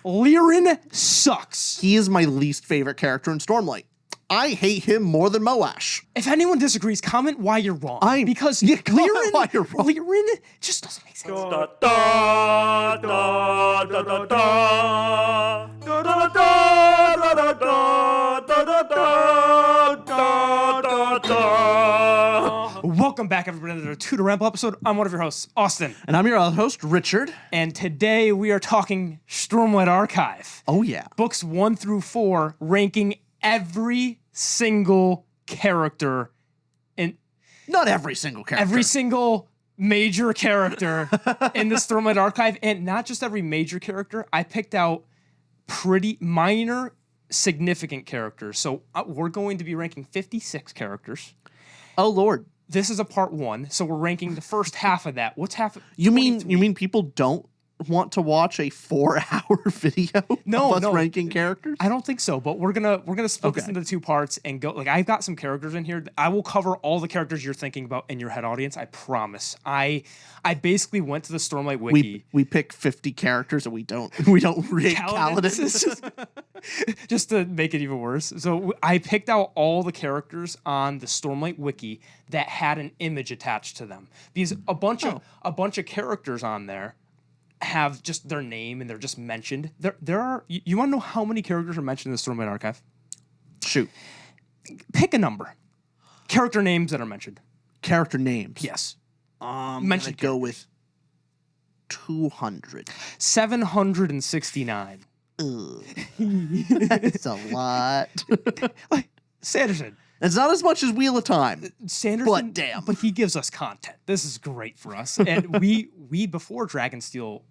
Lirin sucks. He is my least favorite character in Stormlight. I hate him more than Moash. If anyone disagrees, comment why you're wrong. Because comment why you're wrong. Lirin just doesn't make sense. Welcome back, everybody, to the Ramble episode. I'm one of your hosts, Austin. And I'm your other host, Richard. And today we are talking Stormlight Archive. Oh, yeah. Books 1 through 4, ranking every single character in... Not every single character. Every single major character in the Stormlight Archive. And not just every major character. I picked out pretty minor, significant characters. So we're going to be ranking 56 characters. Oh, Lord. This is a part 1, so we're ranking the first half of that. What's half? You mean people don't want to watch a 4-hour video of us ranking characters? I don't think so, but we're gonna split this into 2 parts and go. Like, I've got some characters in here. I will cover all the characters you're thinking about in your head, audience. I promise. I basically went to the Stormlight wiki. We pick 50 characters and we don't rate Kaladin. Just to make it even worse. So I picked out all the characters on the Stormlight wiki that had an image attached to them, because a bunch of characters on there have just their name and they're just mentioned. There are. You want to know how many characters are mentioned in the Stormlight Archive? Shoot. Pick a number. Character names that are mentioned. Character names. Yes. I'm gonna go with 200. 769. That's a lot. Like, Sanderson. It's not as much as Wheel of Time. Sanderson, but damn. But he gives us content. This is great for us. And we before Dragonsteel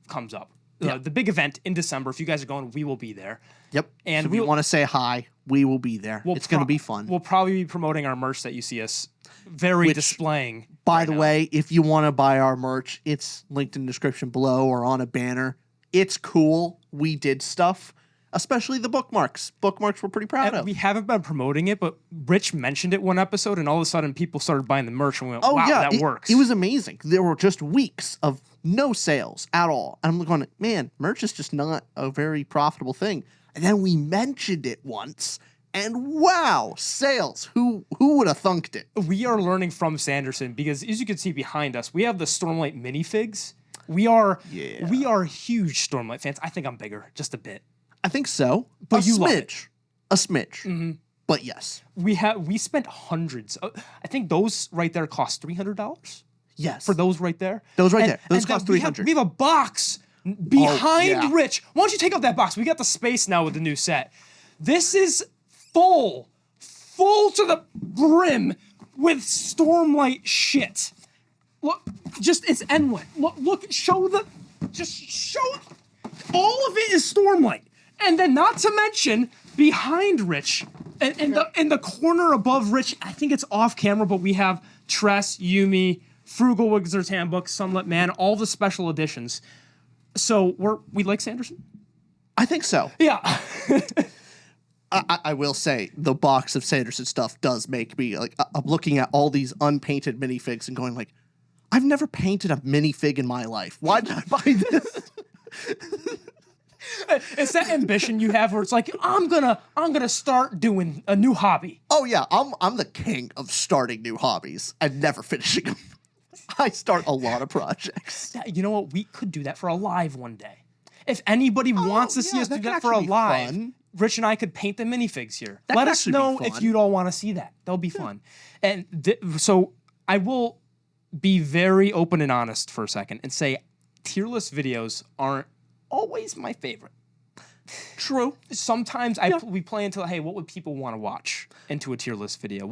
comes up, the big event in December, if you guys are going, we will be there. Yep. And if you want to say hi, we will be there. It's going to be fun. We'll probably be promoting our merch that you see us displaying. By the way, if you want to buy our merch, it's linked in the description below or on a banner. It's cool. We did stuff. Especially the bookmarks. Bookmarks we're pretty proud of. We haven't been promoting it, but Rich mentioned it one episode, and all of a sudden people started buying the merch, and we went, wow, that works. It was amazing. There were just weeks of no sales at all. And I'm going, man, merch is just not a very profitable thing. And then we mentioned it once, and wow, sales. Who would have thunked it? We are learning from Sanderson, because as you can see behind us, we have the Stormlight minifigs. We are huge Stormlight fans. I think I'm bigger, just a bit. I think so. But a smidge. Mm-hmm. But yes. We spent hundreds. I think those right there cost $300. Yes. For those right there. Those cost $300. We have a box behind Rich. Why don't you take out that box? We got the space now with the new set. This is full to the brim with Stormlight shit. Look, it's endless. Look, show. All of it is Stormlight. And then, not to mention, behind Rich, in the corner above Rich, I think it's off camera, but we have Tress, Yumi, Frugal Wizard's Handbook, Sunlit Man, all the special editions. So we like Sanderson? I think so. Yeah. I will say the box of Sanderson stuff does make me like, I'm looking at all these unpainted minifigs and going like, I've never painted a minifig in my life. Why did I buy this? It's that ambition you have where it's like, I'm gonna start doing a new hobby. Oh yeah, I'm the king of starting new hobbies and never finishing them. I start a lot of projects. You know what? We could do that for a live one day. If anybody wants to see us do that for a live, Rich and I could paint the minifigs here. Let us know if you'd all want to see that. That'll be fun. And so I will be very open and honest for a second and say tier list videos aren't always my favorite. True. Sometimes we play until, hey, what would people want to watch into a tier list video?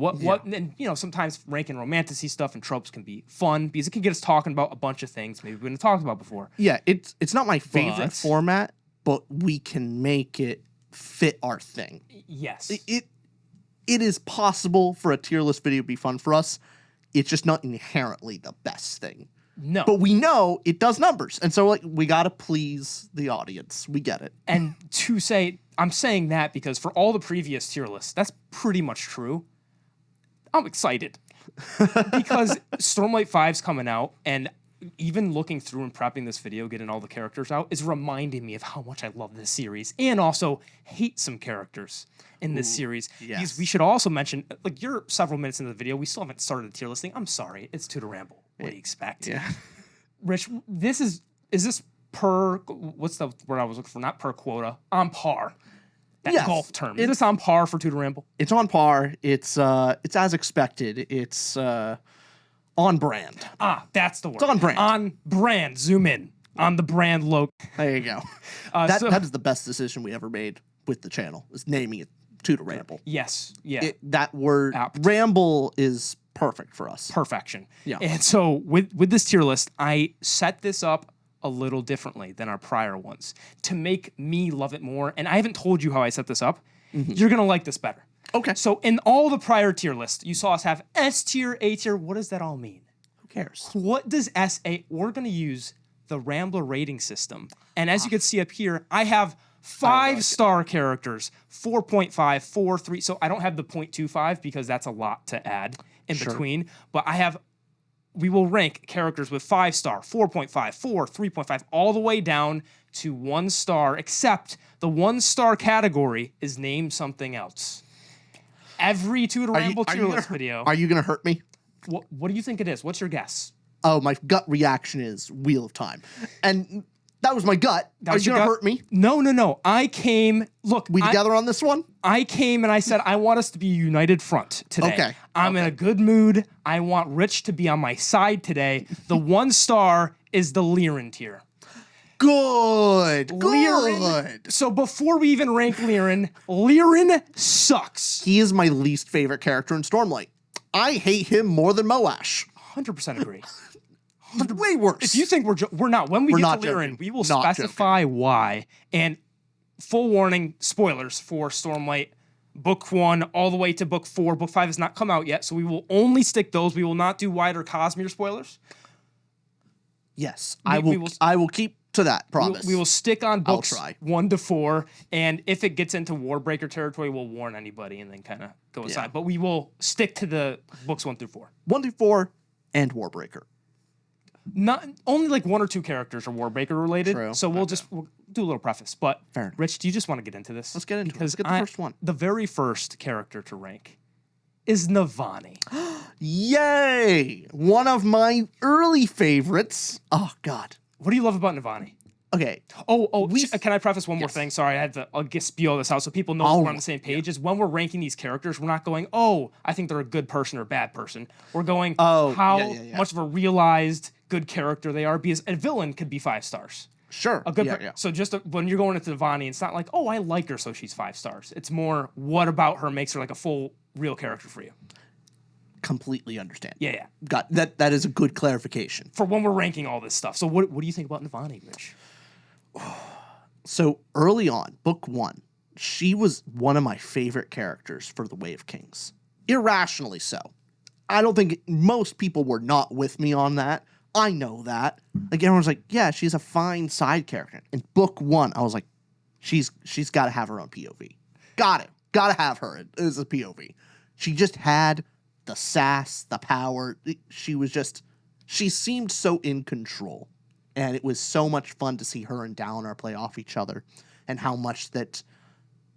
And sometimes ranking romantasy stuff and tropes can be fun because it can get us talking about a bunch of things maybe we haven't talked about before. Yeah, it's not my favorite format, but we can make it fit our thing. Yes. It is possible for a tier list video to be fun for us. It's just not inherently the best thing. No. But we know it does numbers. And so we got to please the audience. We get it. And to say, I'm saying that because for all the previous tier lists, that's pretty much true. I'm excited. Because Stormlight 5's coming out, and even looking through and prepping this video, getting all the characters out, is reminding me of how much I love this series and also hate some characters in this series. Yes. Because we should also mention, like, you're several minutes into the video. We still haven't started the tier listing. I'm sorry. It's Ramble. What do you expect? Yeah. Rich, is this per, what's the word I was looking for? Not per quota, on par. That golf term. Is this on par for Ramble? It's on par. It's as expected. It's on brand. That's the word. It's on brand. On brand. Zoom in on the brand logo. There you go. That is the best decision we ever made with the channel, is naming it Ramble. Yes. Yeah. That word, Apt. Ramble, is perfect for us. Perfection. Yeah. And so with this tier list, I set this up a little differently than our prior ones to make me love it more. And I haven't told you how I set this up. You're going to like this better. Okay. So in all the prior tier lists, you saw us have S tier, A tier. What does that all mean? Who cares? What does SA? We're going to use the Rambler rating system. And as you can see up here, I have 5-star characters, 4.5, 4, 3. So I don't have the 0.25 because that's a lot to add in between. But we will rank characters with 5-star, 4.5, 4, 3.5, all the way down to 1 star, except the 1-star category is name something else. Every Ramble tier list video. Are you going to hurt me? What do you think it is? What's your guess? Oh, my gut reaction is Wheel of Time. And that was my gut. Are you going to hurt me? No. I came, look. We together on this one? I came and I said, I want us to be a united front today. Okay. I'm in a good mood. I want Rich to be on my side today. The 1 star is the Lirin tier. Good. Lirin. So before we even rank Lirin sucks. He is my least favorite character in Stormlight. I hate him more than Moash. 100% agree. Way worse. If you think we're not, when we get to Lirin, we will specify why. And full warning, spoilers for Stormlight, book 1 all the way to book 4. Book 5 has not come out yet, so we will only stick those. We will not do wider Cosmere spoilers. Yes, I will keep to that promise. We will stick on books I'll try. 1 to 4, and if it gets into Warbreaker territory, we'll warn anybody and then kind of go aside. But we will stick to the books 1 through 4. 1 through 4 and Warbreaker. Not only like 1 or 2 characters are Warbreaker related, True. so we'll do a little preface. But Fair. Rich, do you just want to get into this? Let's get into it. Because Let's get the first one. The very first character to rank is Navani. Yay! One of my early favorites. Oh God. What do you love about Navani? Okay. Can I preface one more thing? Sorry, I'll get spiel this out so people know we're on the same page. Is when we're ranking these characters, we're not going, I think they're a good person or a bad person. We're going, how much of a realized good character they are, because a villain could be 5 stars. Sure. A good So when you're going into Navani, it's not like, I like her, so she's 5 stars. It's more, what about her makes her like a full, real character for you? Completely understand. Yeah. Got that. That is a good clarification. For when we're ranking all this stuff. So what do you think about Navani, Rich? So early on, book 1, she was one of my favorite characters for the Way of Kings. Irrationally so. I don't think most people were not with me on that. I know that. Like, everyone's like, yeah, she's a fine side character. In book 1, I was like, she's got to have her own POV. Got to have her as a POV. She just had the sass, the power. She seemed so in control. And it was so much fun to see her and Dalinar play off each other, and how much that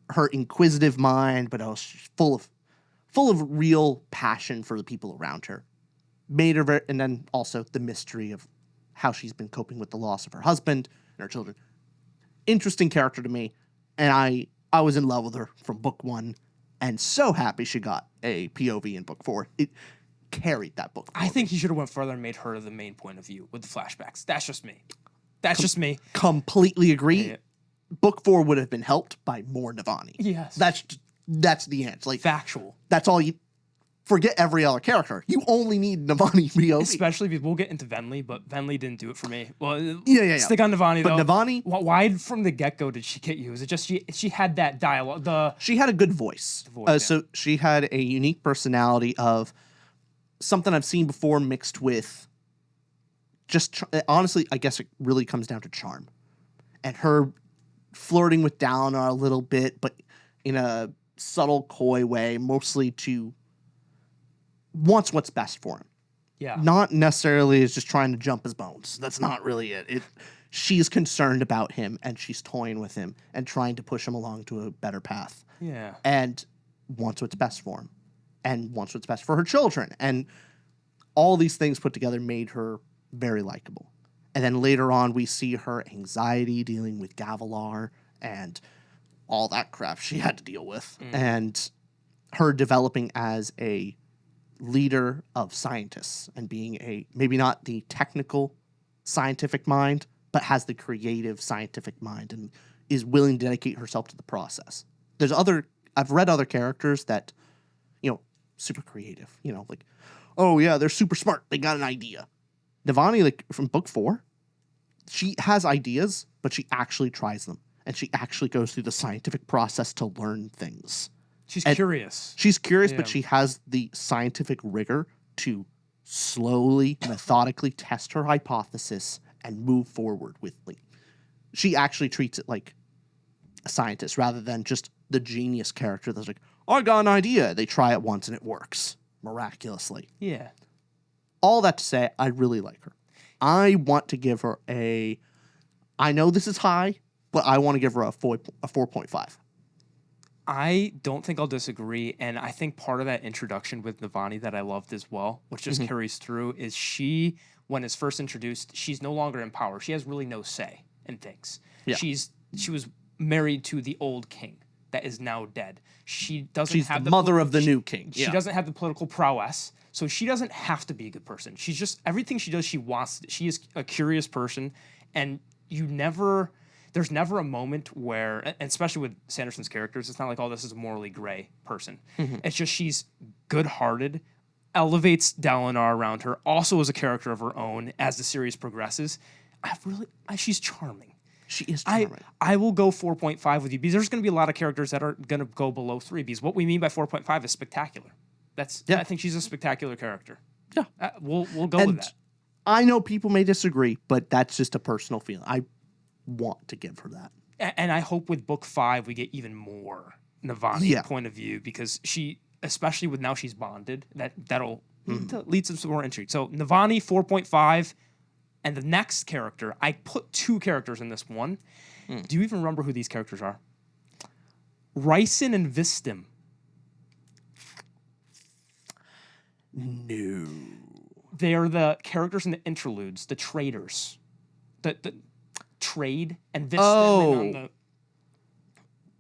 her inquisitive mind, but also full of real passion for the people around her, made her and then also the mystery of how she's been coping with the loss of her husband and her children. Interesting character to me, and I was in love with her from book 1, and so happy she got a POV in book 4. It carried that book. I think he should have went further and made her the main point of view with the flashbacks. That's just me. Completely agree. Yeah. Book 4 would have been helped by more Navani. Yes. That's the answer. Like, factual. That's all you... Forget every other character. You only need Navani POV. Especially because we'll get into Venli, but Venli didn't do it for me. Well, yeah. Stick on Navani, though. But Navani... Why from the get-go did she get you? Is it just she had that dialogue? She had a good voice. So she had a unique personality of something I've seen before mixed with just... honestly, I guess it really comes down to charm. And her flirting with Dalinar a little bit, but in a subtle, coy way, mostly to... wants what's best for him. Yeah. Not necessarily is just trying to jump his bones. That's not really it. She's concerned about him, and she's toying with him and trying to push him along to a better path. Yeah. And wants what's best for him, and wants what's best for her children. And all these things put together made her very likable. And then later on, we see her anxiety dealing with Gavilar and all that crap she had to deal with. And her developing as a leader of scientists and being maybe not the technical scientific mind, but has the creative scientific mind and is willing to dedicate herself to the process. I've read other characters that, super creative, like, oh yeah, they're super smart. They got an idea. Navani, like from book 4, she has ideas, but she actually tries them. And she actually goes through the scientific process to learn things. She's curious. She's curious, but she has the scientific rigor to slowly, methodically test her hypothesis and move forward with, she actually treats it like a scientist rather than just the genius character that's like, I got an idea. They try it once and it works miraculously. Yeah. All that to say, I really like her. I want to give her I know this is high, but I want to give her a 4.5. I don't think I'll disagree, and I think part of that introduction with Navani that I loved as well, which just carries through, is she, when it's first introduced, she's no longer in power. She has really no say in things. Yeah. She was married to the old king that is now dead. She's the mother of the new king. She doesn't have the political prowess, so she doesn't have to be a good person. She's just, everything she does, she wants. She is a curious person, and there's never a moment where, and especially with Sanderson's characters, it's not like, oh, this is a morally gray person. It's just she's good-hearted, elevates Dalinar around her, also as a character of her own as the series progresses. She's charming. She is charming. I will go 4.5 with you because there's going to be a lot of characters that are going to go below 3 because what we mean by 4.5 is spectacular. I think she's a spectacular character. Yeah. We'll go with that. I know people may disagree, but that's just a personal feeling. I want to give her that. And I hope with book 5 we get even more Navani point of view because she, especially with now she's bonded, that'll lead to some more intrigue. So Navani 4.5, and the next character, I put 2 characters in this one. Do you even remember who these characters are? Rlain and Vstim. No. They are the characters in the interludes, the traders. The trade and Vstim. Oh.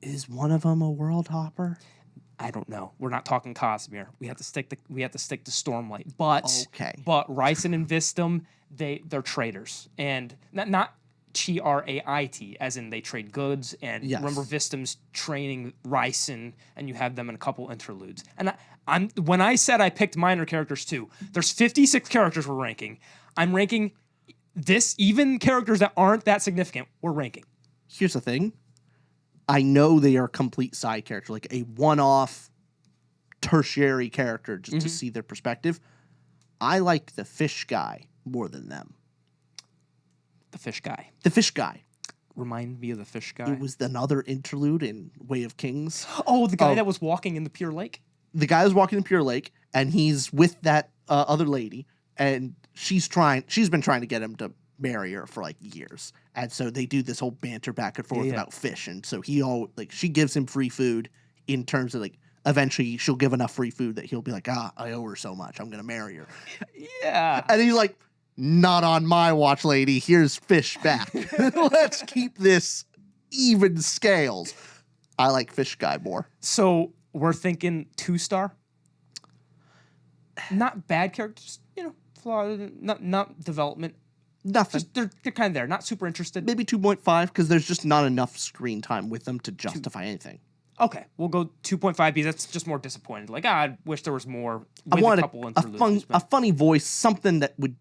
Is one of them a world hopper? I don't know. We're not talking Cosmere. We have to stick to Stormlight. But Rlain and Vstim, they're traders. And not Trait, as in they trade goods. And remember Vstim's training Rlain, and you have them in a couple interludes. And when I said I picked minor characters too, there's 56 characters we're ranking. I'm ranking this, even characters that aren't that significant, we're ranking. Here's the thing. I know they are complete side characters, like a one-off tertiary character just to see their perspective. I like the fish guy more than them. The fish guy. The fish guy. Remind me of the fish guy. It was another interlude in Way of Kings. Oh, the guy that was walking in the Pure Lake? The guy was walking in the Pure Lake, and he's with that other lady, and she's been trying to get him to marry her for like years. And so they do this whole banter back and forth about fish. And so she gives him free food in terms of like, eventually she'll give enough free food that he'll be like, I owe her so much. I'm going to marry her. Yeah. And he's like, not on my watch, lady. Here's fish back. Let's keep this even scales. I like fish guy more. So we're thinking 2-star. Not bad characters, flawed, not development. Nothing. Just, they're kind of there, not super interested. Maybe 2.5 because there's just not enough screen time with them to justify anything. Okay, we'll go 2.5 because that's just more disappointed. Like, I wish there was more with I want a couple interludes. a funny voice, something that would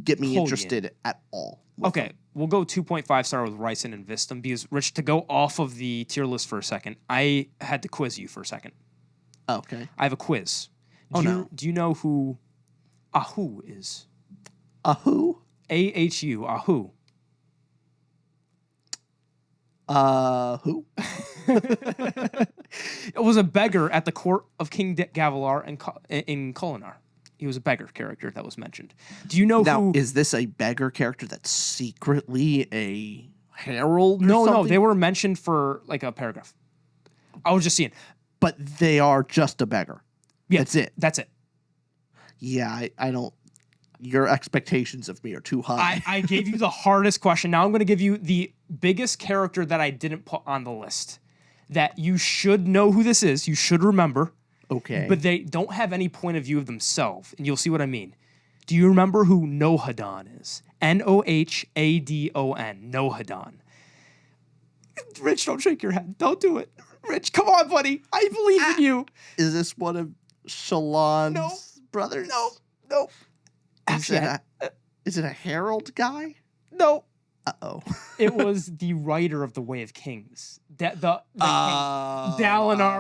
get me interested at all. Okay, we'll go 2.5 star with Rlain and Vstim because, Rich, to go off of the tier list for a second, I had to quiz you for a second. Okay. I have a quiz. Do you know who Ahu is? Ahu? A-H-U, Ahu. Who? It was a beggar at the court of King Gavilar in Kholinar. He was a beggar character that was mentioned. Do you know now, who... is this a beggar character that's secretly a herald or No, something? no, they were mentioned for like a paragraph. I was just seeing. But they are just a beggar. Yeah, that's it. That's it. Yeah, I don't... Your expectations of me are too high. I gave you the hardest question. Now I'm going to give you the biggest character that I didn't put on the list. That you should know who this is. You should remember. Okay. But they don't have any point of view of themselves, and you'll see what I mean. Do you remember who Nohadon is? Nohadon. Nohadon. Rich, don't shake your head. Don't do it. Rich, come on, buddy. I believe in you. Is this one of Shallan's brothers? No. Is it a herald guy? No. Uh-oh. It was the writer of The Way of Kings. Dalinar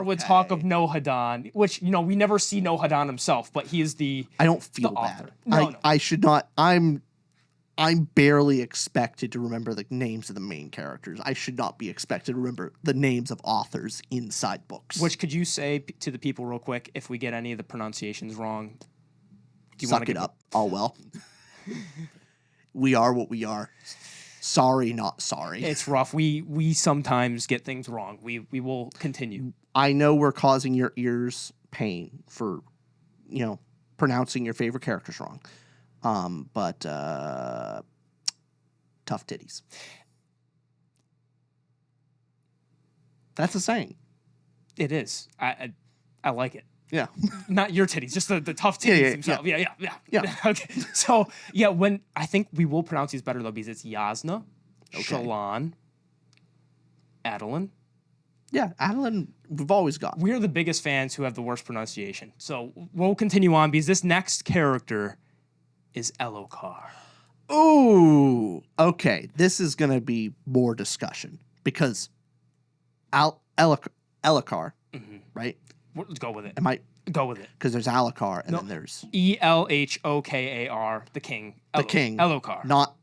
would talk of Nohadon, which, we never see Nohadon himself, but he is the I don't feel the bad. author. No. I should not. I'm barely expected to remember the names of the main characters. I should not be expected to remember the names of authors inside books. Which could you say to the people real quick if we get any of the pronunciations wrong? Do you Suck it up. Oh, well. We are what we are. Sorry, not sorry. It's rough. We sometimes get things wrong. We will continue. I know we're causing your ears pain for, pronouncing your favorite characters wrong. But tough titties. That's a saying. It is. I like it. Yeah. Not your titties, just the tough titties themselves. Yeah. Okay. So, when I think we will pronounce these better, though, because it's Jasnah, Shallan, Adolin. Yeah, Adolin, we've always got. We're the biggest fans who have the worst pronunciation. So, we'll continue on, because this next character is Elhokar. Ooh, okay. This is going to be more discussion, because Elhokar, right? Let's go with it. Go with it. Because there's Elhokar, and then there's... Elhokar, the king. The king. Elhokar. Not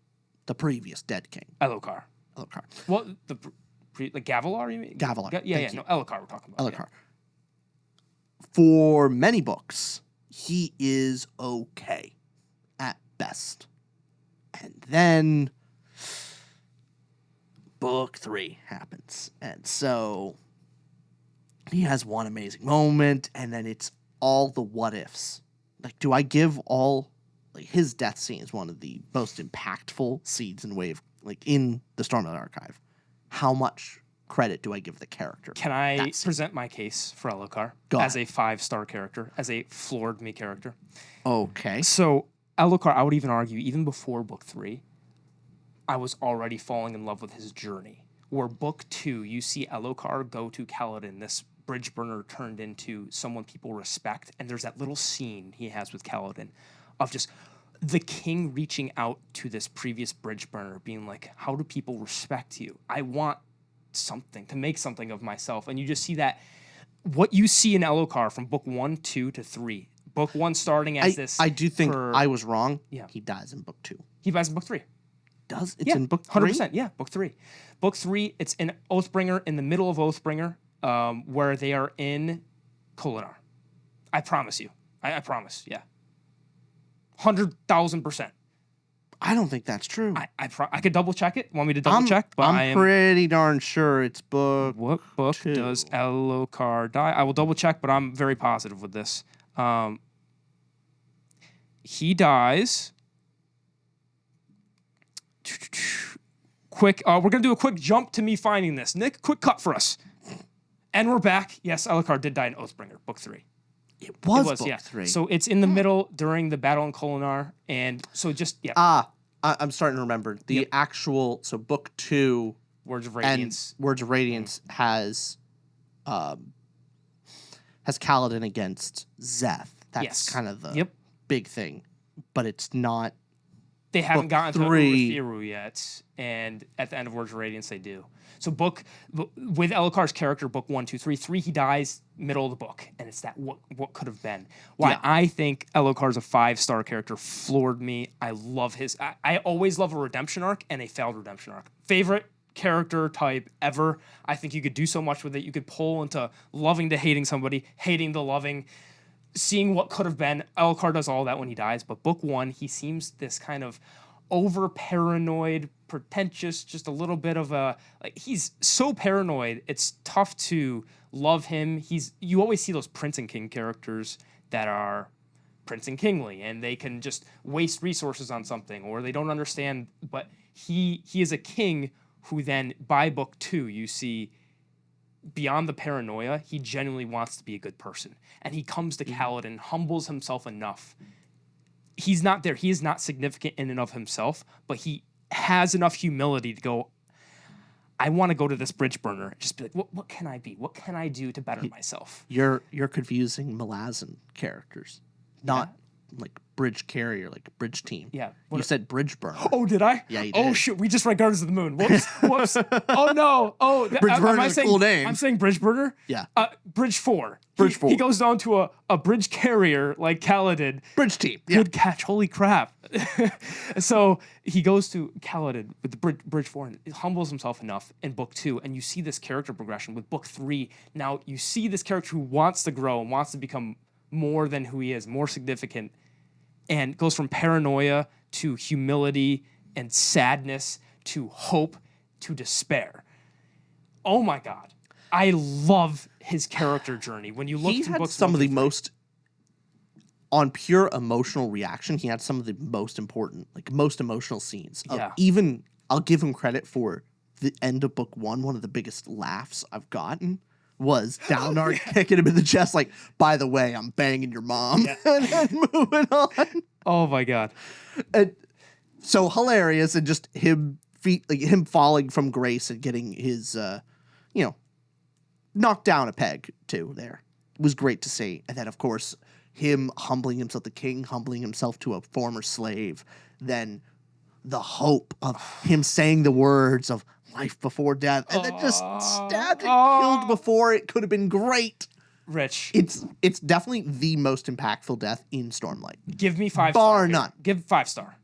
the previous dead king. Elhokar. Well, like Gavilar, you mean? Gavilar. No, Elhokar we're talking about. Elhokar. Yeah. For many books, he is okay at best. And then book 3 happens. And so... he has one amazing moment, and then it's all the what ifs. Like, do I give all... like, his death scene is one of the most impactful scenes in in the Stormlight Archive. How much credit do I give the character? Can I present my case for Elhokar as a 5-star character, as a floored me character? Okay. So, Elhokar, I would even argue, even before book 3, I was already falling in love with his journey. Where book 2, you see Elhokar go to Kaladin, this bridge burner turned into someone people respect, and there's that little scene he has with Kaladin of just the king reaching out to this previous bridge burner, being like, how do people respect you? I want something, to make something of myself. And you just see that, what you see in Elhokar from book 1, 2 to 3. Book 1 starting as this... I do think I was wrong. Yeah. He dies in book 2. He dies in book 3. It's in book 3? 100%, yeah, book 3. Book 3, it's in Oathbringer, in the middle of Oathbringer, where they are in Kholinar. I promise you. I promise, yeah. 100,000%. I don't think that's true. I could double check it. Want me to double check? But I'm pretty darn sure it's book. What book 2. does Elhokar die? I will double check, but I'm very positive with this. He dies. Quick, we're gonna do a quick jump to me finding this. Nick, quick cut for us. And we're back. Yes, Elhokar did die in Oathbringer, book 3. It was book 3. So it's in the middle during the battle in Kholinar, and so just I'm starting to remember the actual. So book 2, Words of Radiance. And Words of Radiance has Kaladin against Szeth. That's kind of the big thing, but it's not. They haven't gotten to Urithiru yet, and at the end of Words of Radiance, they do. So with Elhokar's character, book 1, 2, 3, 3, he dies middle of the book, and it's that what could have been. Why I think Elhokar's a 5-star character floored me. I love his. I always love a redemption arc and a failed redemption arc. Favorite character type ever. I think you could do so much with it. You could pull into loving to hating somebody, hating to loving. seeing what could have been. Elhokar does all that when he dies, but book 1, he seems this kind of over paranoid, pretentious, just a little bit of a he's so paranoid. It's tough to love him. You always see those prince and king characters that are prince and kingly, and they can just waste resources on something, or they don't understand. But he is a king who then, by book 2, you see beyond the paranoia, he genuinely wants to be a good person, and he comes to Kaladin, humbles himself enough. He's not there. He is not significant in and of himself, but he has enough humility to go, I want to go to this bridge burner. Just be like, what can I be? What can I do to better myself? You're confusing Malazan characters, not like bridge carrier, like bridge team. Yeah. You said bridge burner. Oh, did I? Yeah, you did. Oh, shoot. We just read Guardians of the Moon. Whoops. Whoops. Oh, no. Oh, Bridge burner is a cool name. I'm saying bridge burner? Yeah. Bridge 4. Bridge 4. He goes down to a bridge carrier like Kaladin. Bridge team. Yeah. Good catch. Holy crap. So he goes to Kaladin with the bridge 4 and humbles himself enough in book 2. And you see this character progression with book 3. Now you see this character who wants to grow and wants to become more than who he is, more significant, and goes from paranoia to humility and sadness to hope to despair. Oh my God. I love his character journey. When you look he through had books, some of the most, on pure emotional reaction, he had some of the most important, like most emotional scenes. Even, I'll give him credit for the end of book 1. One of the biggest laughs I've gotten was Dalinar kicking him in the chest, like, by the way, I'm banging your mom, and then moving on. Oh my God. And so hilarious, and just him falling from grace and getting his, knocked down a peg too. There was great to see, and then of course him humbling himself, the king humbling himself to a former slave. Then the hope of him saying the words of life before death, and then just stabbed and killed before it could have been great. Rich. It's definitely the most impactful death in Stormlight. Give me 5 bar none. Give 5 star.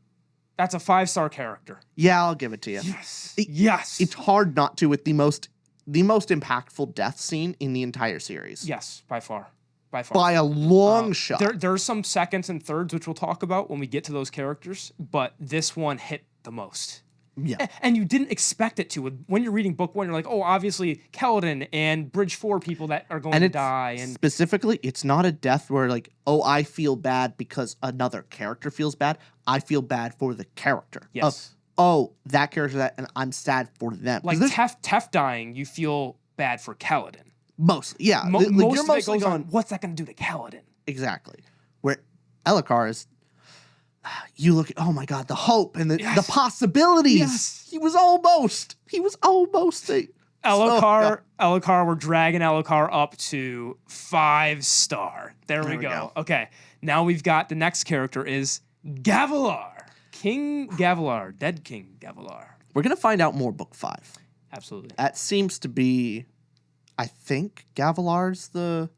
That's a 5-star character. Yeah, I'll give it to you. Yes. Yes. It's hard not to with the most impactful death scene in the entire series. Yes, by far. By a long shot. There's some seconds and thirds, which we'll talk about when we get to those characters, but this one hit the most. Yeah. And you didn't expect it to. When you're reading book 1, you're like, oh, obviously Kaladin and Bridge 4 people that are going to die. And specifically, it's not a death where like, oh, I feel bad because another character feels bad. I feel bad for the character. Yes. That character that, and I'm sad for them. Like Tef dying, you feel bad for Kaladin. Mostly, yeah. Most you're of mostly it goes going, on, what's that going to do to Kaladin? Exactly. Where Elhokar is, you look at, oh my God, the hope and the possibilities. Yes. He was almost Elhokar, we're dragging Elhokar up to 5-star. There we go. Okay, now we've got the next character is Gavilar. King Gavilar, dead King Gavilar. We're going to find out more book 5. Absolutely. That seems to be, I think, Gavilar's the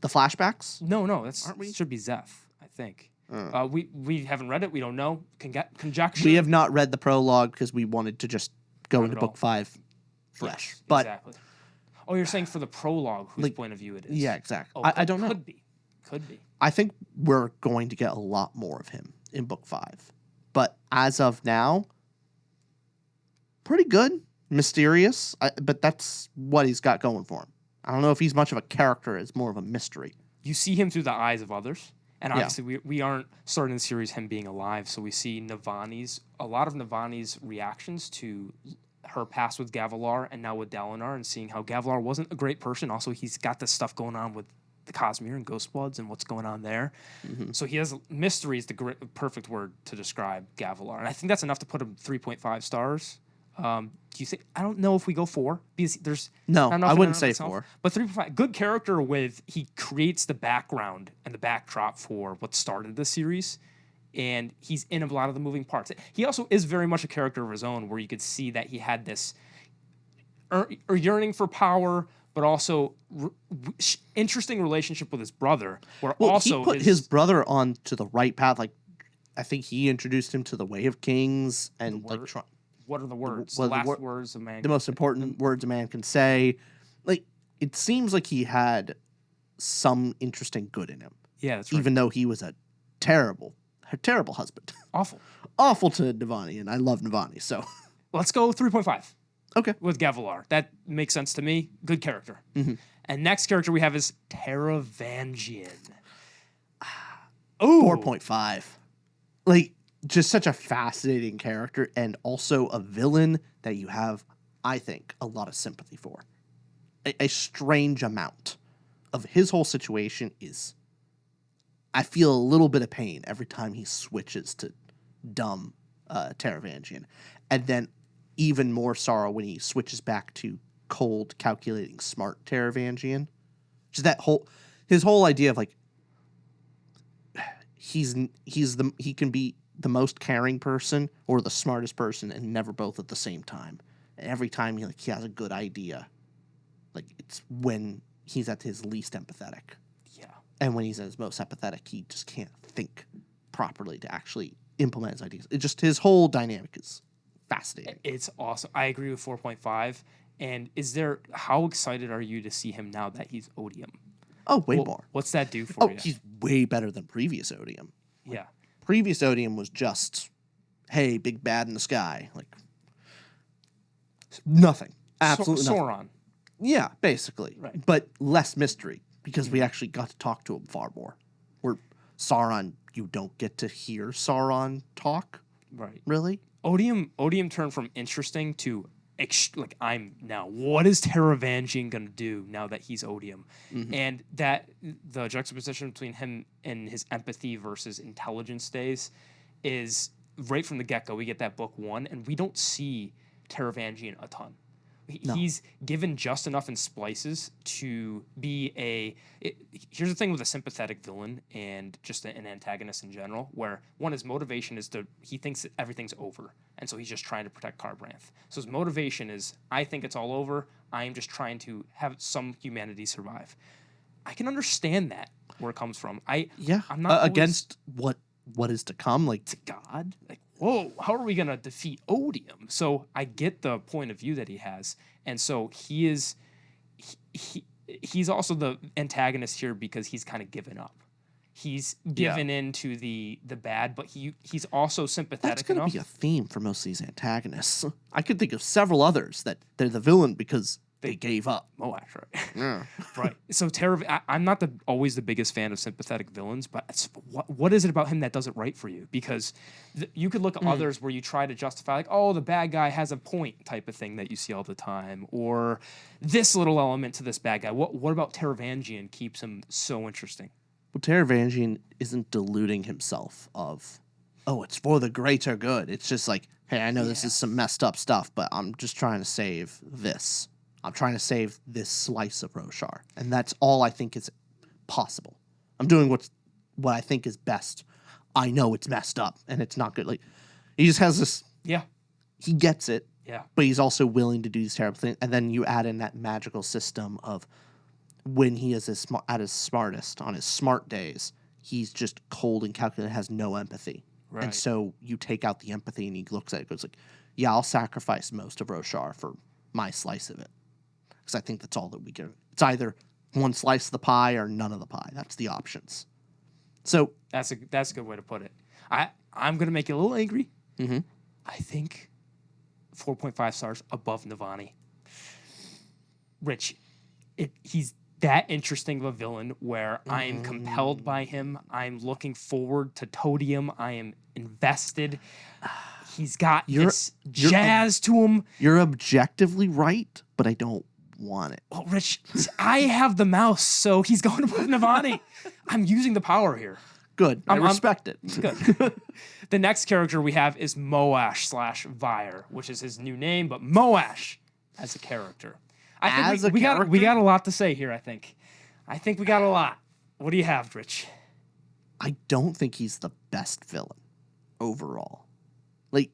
flashbacks? No, should be Zeph, I think. We haven't read it. We don't know. Conjecture. We have not read the prologue because we wanted to just go into book 5 fresh. Yes, but exactly. Oh, you're saying for the prologue, whose point of view it is? Yeah, exactly. Oh, I don't know. Could be. I think we're going to get a lot more of him in book 5. But as of now, pretty good. Mysterious. But that's what he's got going for him. I don't know if he's much of a character. It's more of a mystery. You see him through the eyes of others. And obviously, we aren't starting the series him being alive, so we see a lot of Navani's reactions to her past with Gavilar and now with Dalinar, and seeing how Gavilar wasn't a great person. Also, he's got this stuff going on with the Cosmere and Ghostbloods and what's going on there. Mm-hmm. So he has mystery is the perfect word to describe Gavilar, and I think that's enough to put him 3.5 stars. Do you think? I don't know if we go 4 because there's I wouldn't say 4, but 3.5. Good character he creates the background and the backdrop for what started the series, and he's in a lot of the moving parts. He also is very much a character of his own, where you could see that he had this yearning for power, but also interesting relationship with his brother. He put his brother onto the right path. Like, I think he introduced him to the Way of Kings and what are the words? The last words a man. The most important words a man can say. Like, it seems like he had some interesting good in him. Yeah, that's right. Even though he was a terrible husband. Awful. Awful to Navani, and I love Navani, so. Let's go 3.5. Okay. With Gavilar. That makes sense to me. Good character. Mm-hmm. And next character we have is Taravangian. Ooh. 4.5. Like, just such a fascinating character, and also a villain that you have, I think, a lot of sympathy for. A strange amount of his whole situation is, I feel a little bit of pain every time he switches to dumb Taravangian. And then even more sorrow when he switches back to cold, calculating, smart Taravangian. Just that his whole idea of like, he can be the most caring person or the smartest person and never both at the same time. And every time he has a good idea, like it's when he's at his least empathetic. Yeah. And when he's at his most empathetic, he just can't think properly to actually implement his ideas. It just, his whole dynamic is fascinating. It's awesome. I agree with 4.5. And how excited are you to see him now that he's Odium? Oh, way more. What's that do for you? He's way better than previous Odium. Yeah. Previous Odium was just, hey, big bad in the sky. Like, nothing. Absolutely nothing. Sauron. Yeah, basically. Right. But less mystery, because we actually got to talk to him far more. Where Sauron, you don't get to hear Sauron talk. Right. Really? Odium turned from interesting to what is Taravangian gonna do now that he's Odium? Mm-hmm. And that the juxtaposition between him and his empathy versus intelligence days is right from the get-go. We get that book 1, and we don't see Taravangian a ton. He's given just enough in splices to be here's the thing with a sympathetic villain and just an antagonist in general, where his motivation is he thinks that everything's over, and so he's just trying to protect Kharbranth. So his motivation is, I think it's all over, I am just trying to have some humanity survive. I can understand that, where it comes from. I'm not against what is to come, like to God. Like, whoa, how are we going to defeat Odium? So I get the point of view that he has. And so he's also the antagonist here because he's kind of given up. He's given in to the bad, but he's also sympathetic. That's going to be a theme for most of these antagonists. I could think of several others that they're the villain because they gave up. Moash, right? Yeah. Right. So I'm not always the biggest fan of sympathetic villains, but what is it about him that does it right for you? Because you could look at others where you try to justify, like, oh, the bad guy has a point type of thing that you see all the time, or this little element to this bad guy. What about Taravangian keeps him so interesting? Well, Taravangian isn't deluding himself of, oh, it's for the greater good. It's just like, hey, I know this is some messed up stuff, but I'm just trying to save this. I'm trying to save this slice of Roshar, and that's all I think is possible. I'm doing what I think is best. I know it's messed up, and it's not good. Like, he just has this. Yeah. He gets it. Yeah. But he's also willing to do these terrible things, and then you add in that magical system of when he is at his smartest, on his smart days, he's just cold and calculated, has no empathy. Right. And so you take out the empathy, and he looks at it and goes like, yeah, I'll sacrifice most of Roshar for my slice of it. Because I think that's all that we get. It's either one slice of the pie or none of the pie. That's the options. So that's a good way to put it. I'm gonna make you a little angry. Mm-hmm. I think 4.5 stars above Navani. Rich, he's that interesting of a villain where I am compelled by him. I'm looking forward to Todium. I am invested. He's got this jazz to him. You're objectively right, but I don't want it. Well, Rich, I have the mouse, so he's going to put Navani. I'm using the power here. Good. I respect it. Good. The next character we have is Moash / Vyre, which is his new name, but Moash as a character. I think we got a lot to say here, I think. We got a lot. What do you have, Rich? I don't think he's the best villain overall. Like,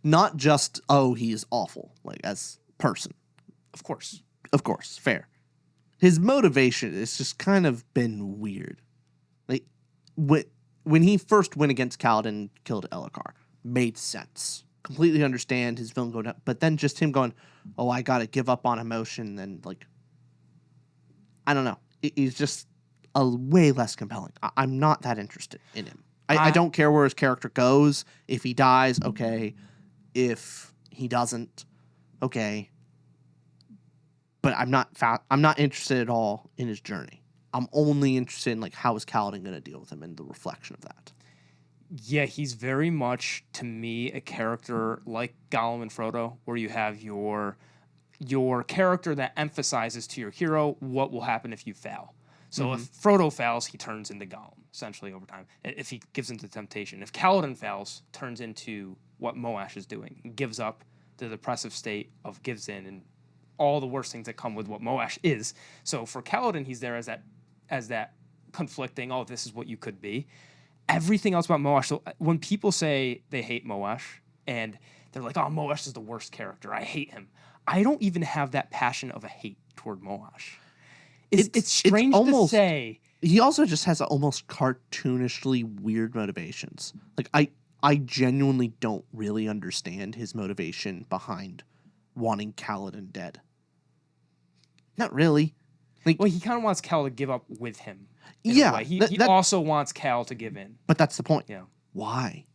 not just, he's awful, like, as person. Of course, fair. His motivation has just kind of been weird. Like, when he first went against Kaladin and killed Elhokar, made sense. Completely understand his villain going up, but then just him going, oh, I gotta give up on emotion, and like, I don't know. He's just way less compelling. I'm not that interested in him. I don't care where his character goes. If he dies, okay. If he doesn't, okay. But I'm not interested at all in his journey. I'm only interested in like how is Kaladin going to deal with him and the reflection of that. Yeah, he's very much to me a character like Gollum and Frodo, where you have your character that emphasizes to your hero what will happen if you fail. So if Frodo fails, he turns into Gollum, essentially, over time, if he gives into temptation. If Kaladin fails, turns into what Moash is doing. He gives up the depressive state of gives in and all the worst things that come with what Moash is. So for Kaladin, he's there as that conflicting, oh, this is what you could be. Everything else about Moash, so when people say they hate Moash, and they're like, oh, Moash is the worst character, I hate him. I don't even have that passion of a hate toward Moash. It's strange to say. He also just has almost cartoonishly weird motivations. Like, I genuinely don't really understand his motivation behind wanting Kaladin dead. Not really. Like, well, he kind of wants Cal to give up with him. Yeah. He also wants Cal to give in. But that's the point. Yeah. Why?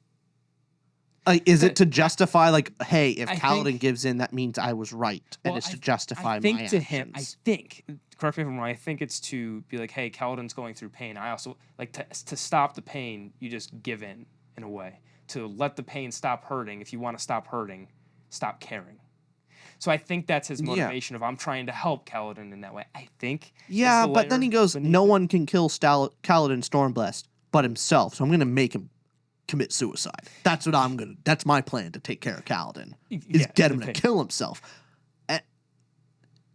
Is it to justify, like, hey, if Kaladin gives in, that means I was right, and it's to justify my actions? I think, correct me if I'm wrong, I think it's to be like, hey, Kaladin's going through pain. I also, like, to stop the pain, you just give in a way. To let the pain stop hurting, if you want to stop hurting, stop caring. So I think that's his motivation of I'm trying to help Kaladin in that way. I think. Yeah, but then he goes, no one can kill Kaladin Stormblessed but himself, so I'm going to make him commit suicide. That's my plan to take care of Kaladin. Is get him to kill himself. And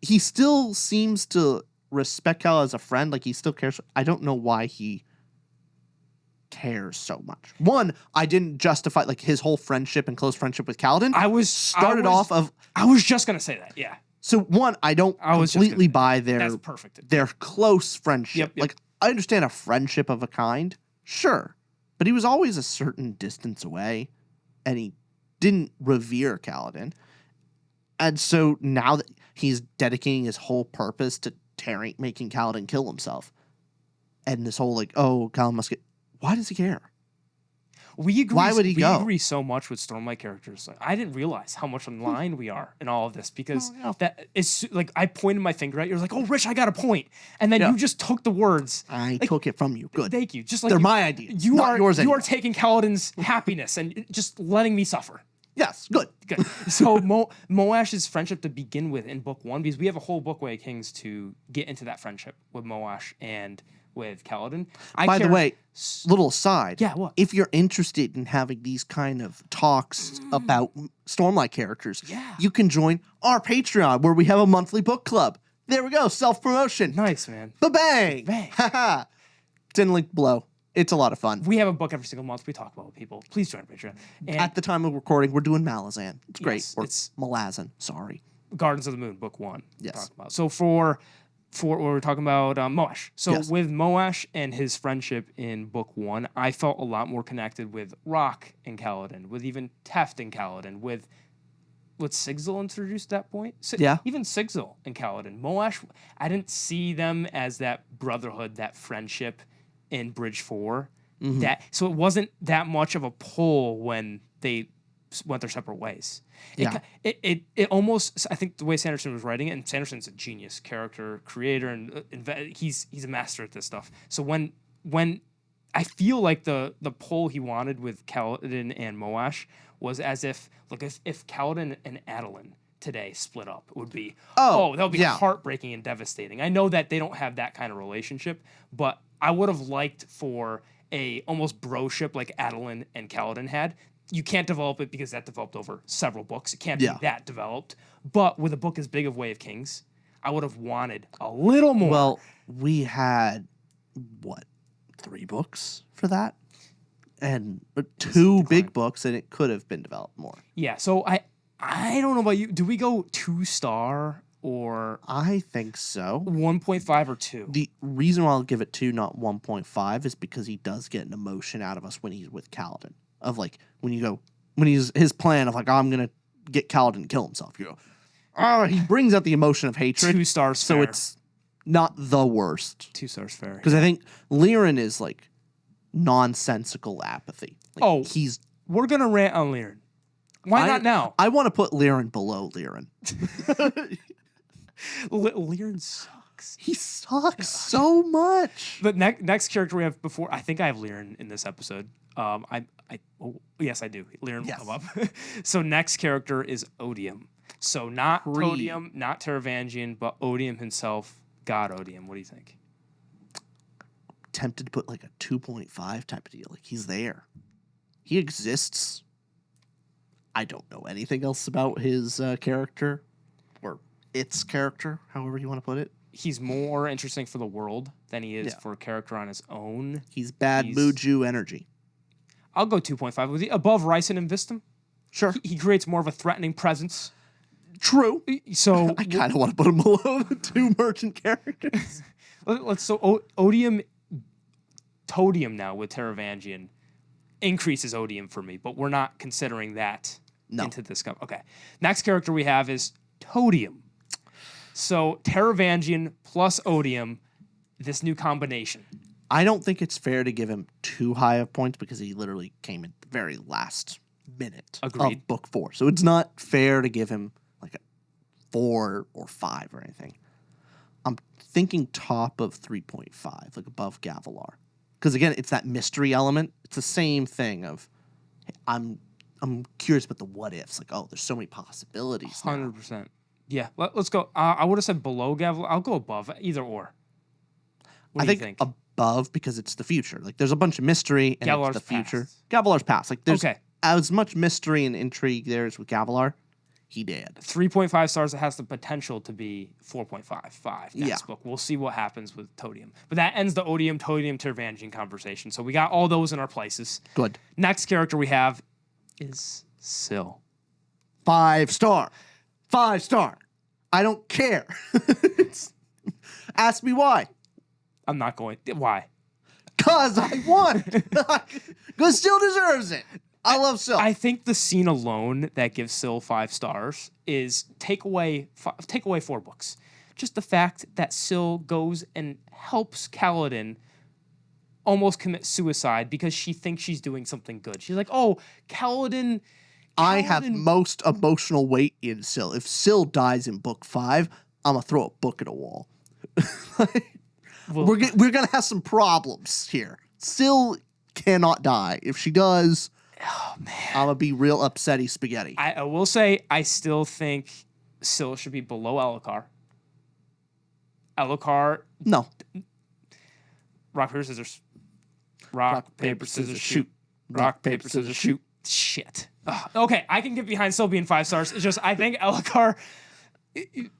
he still seems to respect Kaladin as a friend. Like, he still cares. I don't know why he cares so much. One, I didn't justify like his whole friendship and close friendship with Kaladin. I was just gonna say that. Yeah. So one, I don't completely buy their close friendship. Yep. Like, I understand a friendship of a kind, sure, but he was always a certain distance away, and he didn't revere Kaladin. And so now that he's dedicating his whole purpose to making Kaladin kill himself, and this whole like, oh, Kaladin must get. Why does he care? We agree. Why would he go? We agree so much with Stormlight characters. Like, I didn't realize how much in line we are in all of this because that is like I pointed my finger at you. You're like, "Oh, Rich, I got a point," and then you just took the words. I took it from you. Good. Thank you. Just like they're my ideas. You not yours. You are taking Kaladin's happiness and just letting me suffer. Yes, good. So Moash's friendship to begin with in book 1, because we have a whole book Way of Kings to get into that friendship with Moash and with Kaladin. By the way, little aside. Yeah, what? If you're interested in having these kind of talks about Stormlight characters, you can join our Patreon where we have a monthly book club. There we go, self-promotion. Nice, man. Ba-bang! Bang. Ha-ha. It's in link below. It's a lot of fun. We have a book every single month we talk about with people. Please join Patreon. And at the time of recording, we're doing Malazan. It's great. Yes, or it's Malazan, sorry. Gardens of the Moon, book 1. Yes. So for we're talking about Moash. So with Moash and his friendship in book 1, I felt a lot more connected with Rock and Kaladin, with even Teft and Kaladin, with Sigzil introduced at that point. Even Sigzil and Kaladin. Moash, I didn't see them as that brotherhood, that friendship in Bridge 4. So it wasn't that much of a pull when they went their separate ways. It almost, I think the way Sanderson was writing it, and Sanderson's a genius character creator, and he's a master at this stuff. So when I feel like the pull he wanted with Kaladin and Moash was as if Kaladin and Adolin today split up, it would be that would be heartbreaking and devastating. I know that they don't have that kind of relationship, but I would have liked for a almost broship like Adolin and Kaladin had. You can't develop it because that developed over several books. It can't be that developed. But with a book as big of Way of Kings, I would have wanted a little more. Well, we had, 3 books for that? And 2 big books, and it could have been developed more. Yeah, so I don't know about you. Do we go 2-star or... I think so. 1.5 or 2? The reason why I'll give it 2, not 1.5, is because he does get an emotion out of us when he's with Kaladin. Of like, when he's his plan of like, I'm going to get Kaladin to kill himself. You go, he brings out the emotion of hatred. 2 stars so fair. It's not the worst. 2 stars fair. Because I think Lirin is like nonsensical apathy. Like, we're going to rant on Lirin. Why not now? I want to put Lirin below Lirin. Lirin sucks. He sucks so much. The next character we have before, I think I have Lirin in this episode. Yes, I do. Lirin will come up. So next character is Odium. So not Todium, not Taravangian, but Odium himself. God Odium. What do you think? Tempted to put like a 2.5 type of deal. Like, he's there. He exists. I don't know anything else about his character or its character, however you want to put it. He's more interesting for the world than he is for a character on his own. He's bad Muju energy. I'll go 2.5 with you. Above Rlain and Vstim. Sure. He creates more of a threatening presence. True. So I kind of want to put him below the 2 merchant characters. Odium, Todium now with Taravangian increases Odium for me, but we're not considering that into this. Okay. Next character we have is Todium. So Taravangian plus Odium, this new combination. I don't think it's fair to give him too high of points because he literally came in the very last minute of book 4. So it's not fair to give him like a 4 or 5 or anything. I'm thinking top of 3.5, like above Gavilar. Because again, it's that mystery element. It's the same thing of I'm curious about the what ifs. Like, there's so many possibilities. 100%. Yeah, let's go. I would have said below Gavilar. I'll go above, either or. What do you think? Above because it's the future. Like, there's a bunch of mystery and Gavilar's it's the future. past. Gavilar's past. Like, there's as much mystery and intrigue there as with Gavilar. He did. 3.5 stars. It has the potential to be 4.55 next book. We'll see what happens with Todium. But that ends the Odium, Todium, Taravangian conversation. So we got all those in our places. Good. Next character we have is Syl. 5 star. 5 star. I don't care. Ask me why. I'm not going. Why? Because I want. Because Syl deserves it. I love Syl. I think the scene alone that gives Syl 5 stars is take away 4 books. Just the fact that Syl goes and helps Kaladin almost commit suicide because she thinks she's doing something good. She's like, Kaladin. I have most emotional weight in Syl. If Syl dies in book 5, I'm going to throw a book at a wall. We're going to have some problems here. Syl cannot die. If she does, I'm going to be real upsetty spaghetti. I will say, I still think Syl should be below Elhokar. Elhokar. No. Rock, paper, scissors. Rock, paper, scissors, shoot. Rock, paper, scissors, shoot. Shit. Ugh. Okay, I can get behind Syl being 5 stars. It's just, I think Elhokar,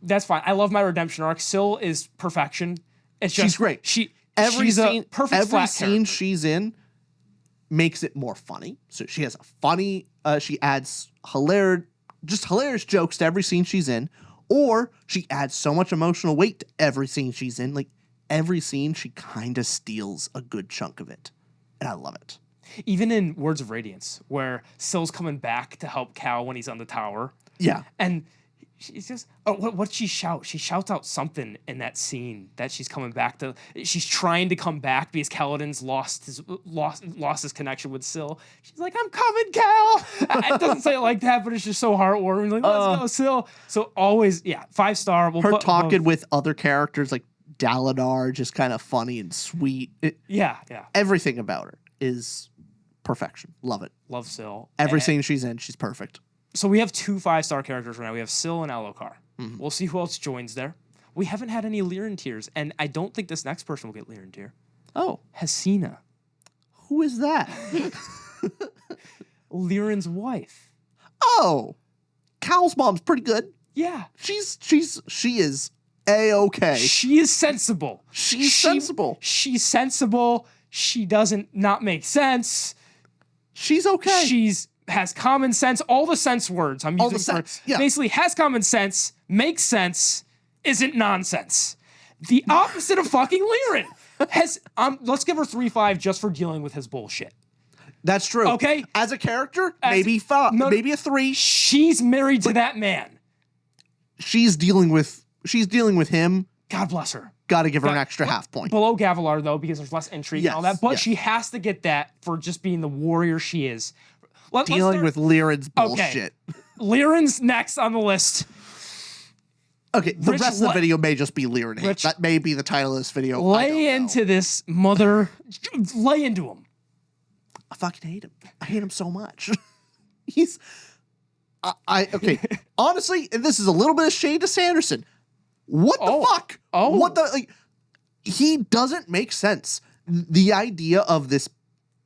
that's fine. I love my redemption arc. Syl is perfection. It's just, she's great. She's a perfect every scene character. She's in makes it more funny. So she has a funny, she adds hilarious jokes to every scene she's in, or she adds so much emotional weight to every scene she's in. Like, every scene, she kind of steals a good chunk of it. And I love it. Even in Words of Radiance, where Syl's coming back to help Cal when he's on the tower. Yeah. And she's just, what'd she shout? She shouts out something in that scene that she's coming back to. She's trying to come back because Kaladin's lost his connection with Syl. She's like, I'm coming, Cal. It doesn't say it like that, but it's just so heartwarming. Like, let's go, Syl. So always, 5 star. Her talking with other characters like Dalinar, just kind of funny and sweet. Everything about her is perfection. Love it. Love Syl. Every scene she's in, she's perfect. So we have 2 5-star characters right now. We have Syl and Elhokar. Mm-hmm. We'll see who else joins there. We haven't had any Lirin tiers, and I don't think this next person will get Lirin tier. Oh. Hesina. Who is that? Lirin's wife. Oh. Cal's mom's pretty good. Yeah. She is A-okay. She is sensible. She's sensible. She's sensible. She doesn't not make sense. She's okay. She's has common sense. All the sense words I'm using basically has common sense, makes sense, isn't nonsense. The opposite of fucking Lirin. Let's give her 3-5 just for dealing with his bullshit. That's true. Okay. As a character, maybe 5, maybe a 3. She's married to that man. She's dealing with him God bless her. Got to give her an extra half point. Below Gavilar, though, because there's less intrigue and all that. But she has to get that for just being the warrior she is. Dealing with Lirin's bullshit. Okay. Lirin's next on the list. Okay, the rest of the video may just be Lirin hate. That may be the title of this video. Lay into this mother. Lay into him. I fucking hate him. I hate him so much. He's... okay, honestly, and this is a little bit of shade to Sanderson. What the fuck? What the... Like, he doesn't make sense. The idea of this...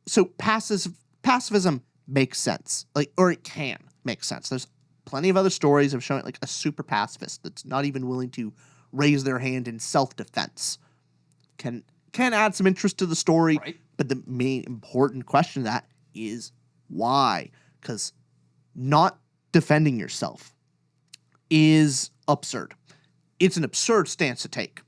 So pacifism makes sense. Like, or it can make sense. There's plenty of other stories of showing like a super pacifist that's not even willing to raise their hand in self-defense. Can add some interest to the story, right. But the main important question to that is why? Because not defending yourself is absurd. It's an absurd stance to take.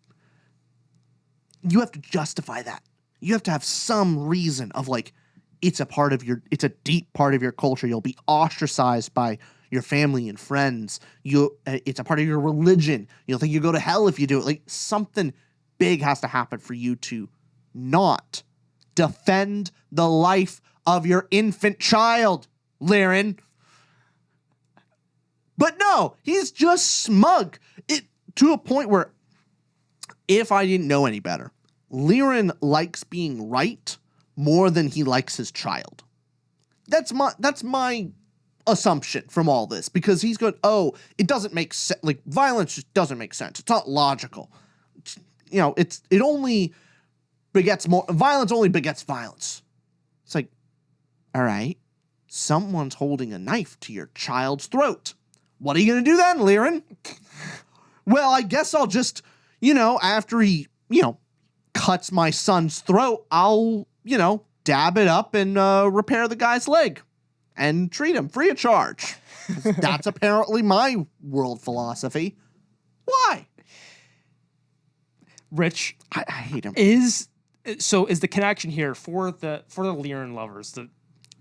You have to justify that. You have to have some reason of like, it's a deep part of your culture. You'll be ostracized by your family and friends. It's a part of your religion. You'll think you go to hell if you do it. Like something big has to happen for you to not defend the life of your infant child, Lirin. But no, he's just smug. To a point where if I didn't know any better, Lirin likes being right more than he likes his child. That's my assumption from all this, because he's going, it doesn't make sense. Like violence just doesn't make sense. It's not logical. It only begets more violence. Only begets violence. It's like, all right, someone's holding a knife to your child's throat. What are you going to do then, Lirin? Well, I guess I'll just, after he, cuts my son's throat, I'll, dab it up and repair the guy's leg and treat him free of charge. That's apparently my world philosophy. Why? Rich, I hate him. Is the connection here for the Lirin lovers?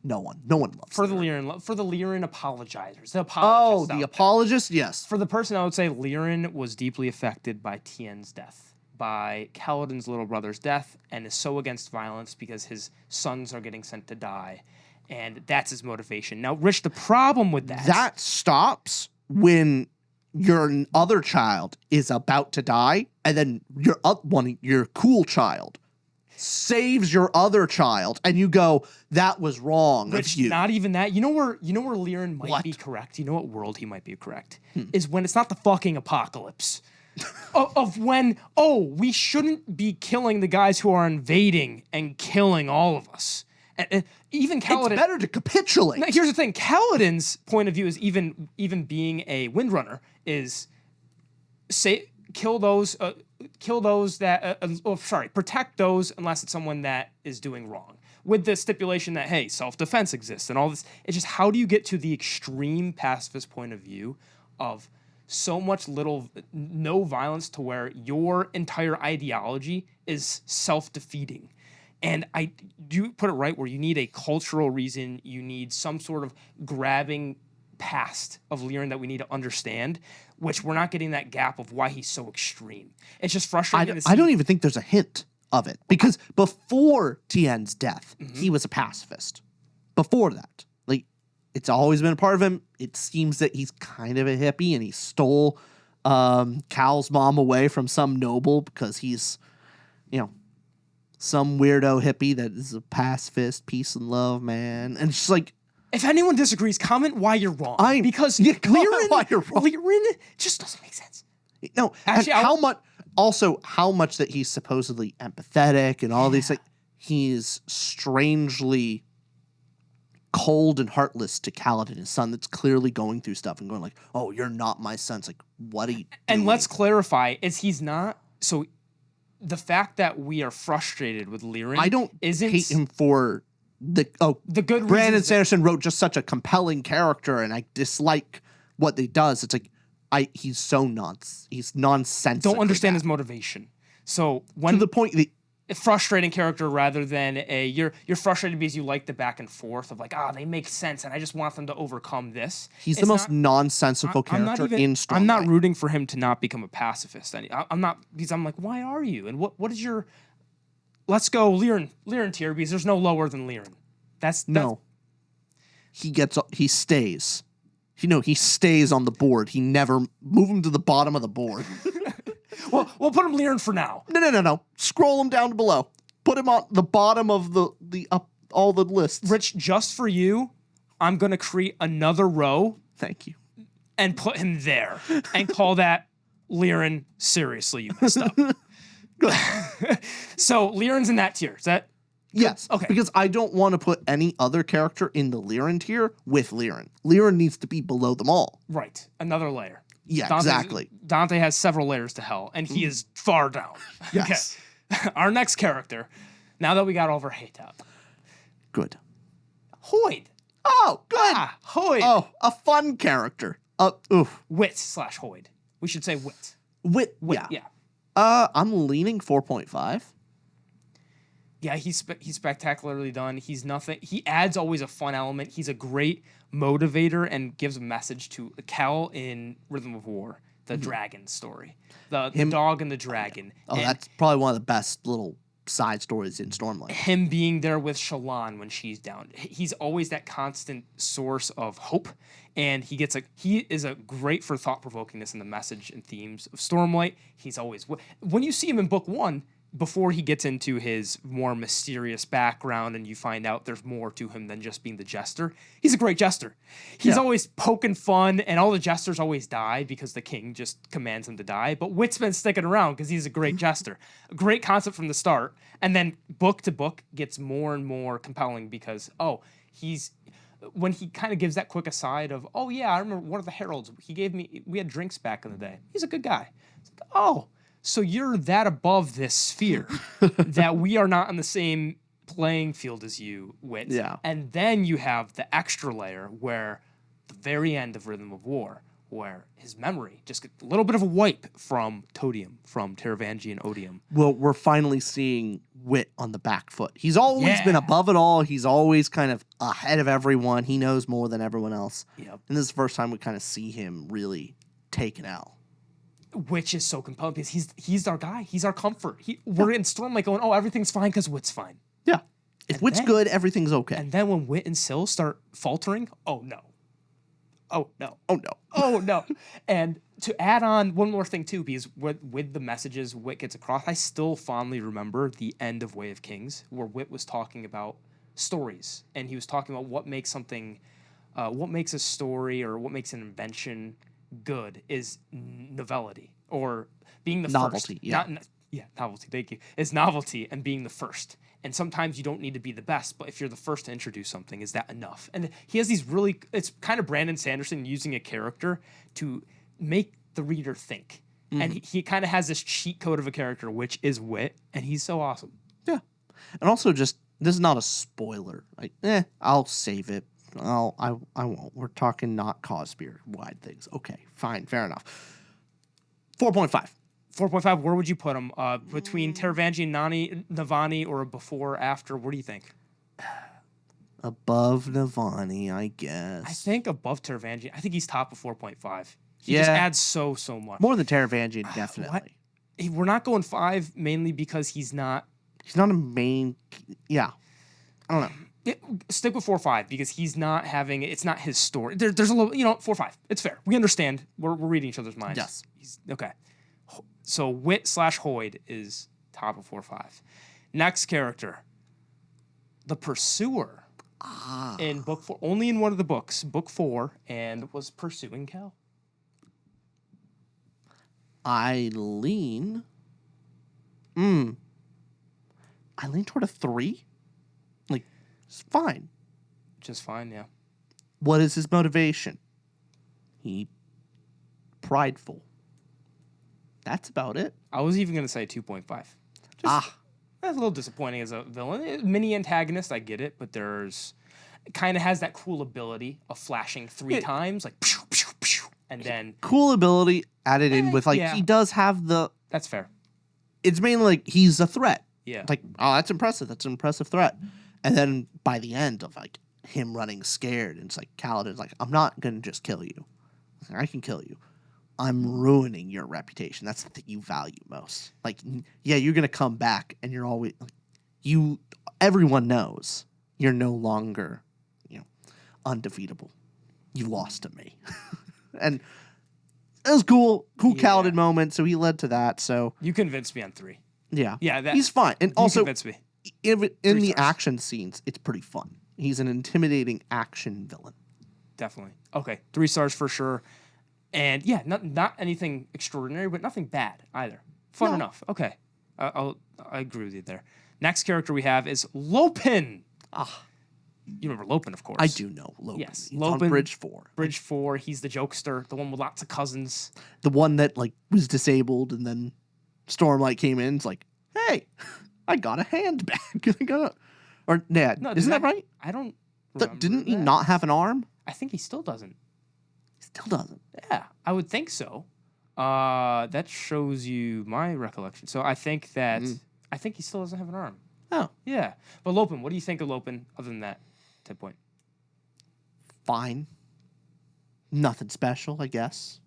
No one loves for the Lirin apologizers. The apologists, yes. For the person, I would say Lirin was deeply affected by Tien's death, by Kaladin's little brother's death, and is so against violence because his sons are getting sent to die, and that's his motivation. Now, Rich, the problem with that stops when your other child is about to die, and then your cool child saves your other child, and you go, that was wrong. Rich, not even that. You know where Lirin might be correct? You know what world he might be correct? Is when it's not the fucking apocalypse. of when, we shouldn't be killing the guys who are invading and killing all of us. And even Kaladin... It's better to capitulate. Now, here's the thing. Kaladin's point of view is even being a Windrunner is protect those unless it's someone that is doing wrong. With the stipulation that, hey, self-defense exists and all this. It's just, how do you get to the extreme pacifist point of view of so much no violence to where your entire ideology is self-defeating? And I do put it right where you need a cultural reason, you need some sort of grabbing past of Lirin that we need to understand, which we're not getting that gap of why he's so extreme. It's just frustrating to see. I don't even think there's a hint of it, because before Tien's death, he was a pacifist. Before that, like, it's always been a part of him. It seems that he's kind of a hippie, and he stole Cal's mom away from some noble because he's, some weirdo hippie that is a pacifist, peace and love, man. And it's just like, if anyone disagrees, comment why you're wrong. Because Lirin just doesn't make sense. No, actually, how much that he's supposedly empathetic and all these things. He's strangely cold and heartless to Kaladin, his son, that's clearly going through stuff and going like, "Oh, you're not my son." It's like, what are you doing? And let's clarify: he's not. So the fact that we are frustrated with Lirin, I don't hate him for the good. Brandon Sanderson wrote just such a compelling character, and I dislike what he does. It's like he's so he's nonsensical. Don't understand his motivation. So to the point that frustrating character rather than you're frustrated because you like the back and forth of like, they make sense and I just want them to overcome this. He's the most nonsensical character in Stormlight. I'm not rooting for him to not become a pacifist. I'm not, because I'm like, why are you? And what is your, let's go Lirin tier, because there's no lower than Lirin. No. He stays. He stays on the board. He never move him to the bottom of the board. Well, we'll put him Lirin for now. No. Scroll him down to below. Put him on the bottom of the up all the lists. Rich, just for you, I'm gonna create another row. Thank you. And put him there and call that Lirin. Seriously, you messed up. Good. So Lirin's in that tier. Is that? Yes. Okay. Because I don't want to put any other character in the Lirin tier with Lirin. Lirin needs to be below them all. Right. Another layer. Yeah, exactly. Dante has several layers to hell, and he is far down. Yes. Okay. Our next character, now that we got over hate out. Good. Hoid. Oh, good. Hoid. Oh, a fun character. Wit / Hoid. We should say wit. Wit, yeah. I'm leaning 4.5. Yeah, he's spectacularly done. He's nothing. He adds always a fun element. He's a great motivator and gives a message to Cal in Rhythm of War, the dragon story, the dog and the dragon. Oh, that's probably one of the best little side stories in Stormlight. Him being there with Shallan when she's down. He's always that constant source of hope, and he is a great for thought provokingness in the message and themes of Stormlight. He's always, when you see him in book 1. Before he gets into his more mysterious background and you find out there's more to him than just being the jester, he's a great jester. He's always poking fun, and all the jesters always die because the king just commands them to die. But Wit's been sticking around because he's a great jester. A great concept from the start. And then book to book gets more and more compelling because, when he kind of gives that quick aside of, I remember one of the heralds, we had drinks back in the day. He's a good guy. It's like, so you're that above this sphere that we are not on the same playing field as you, Wit. Yeah. And then you have the extra layer where the very end of Rhythm of War, where his memory just gets a little bit of a wipe from Todium, from Taravangian Odium. Well, we're finally seeing Wit on the back foot. He's always been above it all. He's always kind of ahead of everyone. He knows more than everyone else. Yep. And this is the first time we kind of see him really take an L. Which is so compelling because he's our guy. He's our comfort. We're in Stormlight going, everything's fine because Wit's fine. Yeah. If Wit's good, everything's okay. And then when Wit and Syl start faltering, oh no. And to add on one more thing too, because with the messages Wit gets across, I still fondly remember the end of Way of Kings, where Wit was talking about stories, and he was talking about what makes a story or what makes an invention good is novelty, or being the novelty, first. Novelty. Thank you. It's novelty and being the first. And sometimes you don't need to be the best, but if you're the first to introduce something, is that enough? And he has these it's kind of Brandon Sanderson using a character to make the reader think. Mm-hmm. And he kind of has this cheat code of a character, which is Wit, and he's so awesome. Yeah. And also this is not a spoiler. I'll save it. I won't. We're talking not Cosbeer wide things. Okay, fine, fair enough. 4.5. 4.5. Where would you put him? Between Taravangian, Navani, or before, after? What do you think? Above Navani, I guess. I think above Taravangian. I think he's top of 4.5. He just adds so much. More than Taravangian, definitely. We're not going 5 mainly because he's not. He's not a main. Yeah, I don't know. Stick with 4.5 because he's not having. It's not his story. There's a little, 4.5. It's fair. We understand. We're reading each other's minds. Yes. Okay. So Wit / Hoid is top of 4.5. Next character, the Pursuer. In book 4, only in one of the books, book 4, and was pursuing Cal. I lean toward a 3. It's fine. Just fine, yeah. What is his motivation? He prideful. That's about it. I was even going to say 2.5. That's a little disappointing as a villain. Mini antagonist, I get it, but it kind of has that cool ability of flashing 3 times, like pew, pew, pew, and then cool ability added in with he does have the. That's fair. It's mainly he's a threat. Yeah. Like, oh, that's impressive. That's an impressive threat. And then by the end of like him running scared, and it's like Kaladin's like, I'm not gonna just kill you. I can kill you. I'm ruining your reputation. That's the thing you value most. Like, yeah, you're gonna come back, and you're always you. Everyone knows you're no longer, undefeatable. You lost to me, and it was cool Kaladin moment. So he led to that. So you convinced me on 3. Yeah, yeah, he's fine, and also convinced me. In the action scenes, it's pretty fun. He's an intimidating action villain. Definitely. Okay, 3 stars for sure. And yeah, not anything extraordinary, but nothing bad either. Fun enough. Okay, I agree with you there. Next character we have is Lopen. You remember Lopen, of course. I do know Lopen. Yes, he's Lopen. On Bridge 4. Bridge 4. He's the jokester, the one with lots of cousins. The one that was disabled, and then Stormlight came in. It's like, hey, I got a hand back. Isn't that right? I don't. Didn't he not have an arm? I think he still doesn't. Still doesn't. Yeah, I would think so. That shows you my recollection. So I think he still doesn't have an arm. Oh. Yeah. But Lopen, what do you think of Lopen other than that point? Fine. Nothing special, I guess.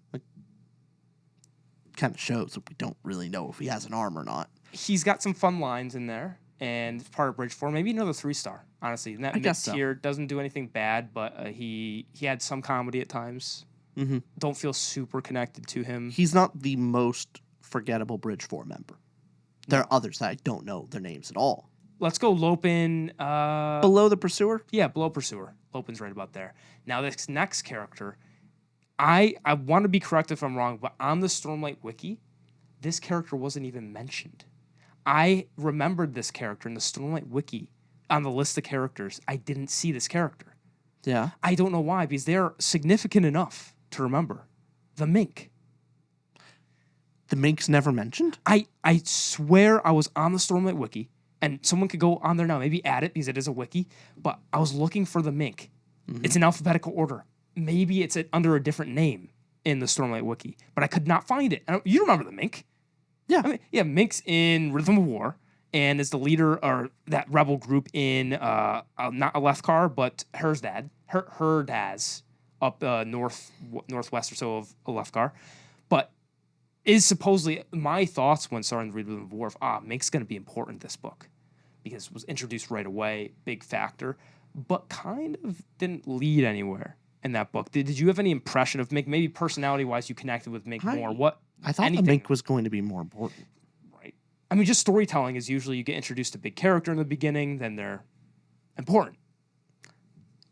Kind of shows that we don't really know if he has an arm or not. He's got some fun lines in there, and part of Bridge 4, maybe another 3-star, honestly. And that mid-tier doesn't do anything bad, but he had some comedy at times. Mm-hmm. Don't feel super connected to him. He's not the most forgettable Bridge 4 member. There are others that I don't know their names at all. Let's go Lopen. Below the Pursuer? Yeah, below Pursuer. Lopen's right about there. Now, this next character, I want to be correct if I'm wrong, but on the Stormlight wiki, this character wasn't even mentioned. I remembered this character in the Stormlight wiki on the list of characters. I didn't see this character. Yeah. I don't know why, because they're significant enough to remember. The Mink. The Mink's never mentioned? I swear I was on the Stormlight wiki, and someone could go on there now, maybe add it because it is a wiki, but I was looking for the Mink. Mm-hmm. It's in alphabetical order. Maybe it's under a different name in the Stormlight wiki, but I could not find it. You remember the Mink? Yeah. Mink's in Rhythm of War and is the leader or that rebel group in not Elhokar, but Herdaz up northwest or so of Elhokar. But is supposedly my thoughts when starting the Rhythm of War of Mink's going to be important in this book because it was introduced right away, big factor, but kind of didn't lead anywhere in that book. Did you have any impression of Mink? Maybe personality-wise, you connected with Mink more. I thought the Mink was going to be more important. Right. I mean, just storytelling is usually you get introduced to a big character in the beginning, then they're important.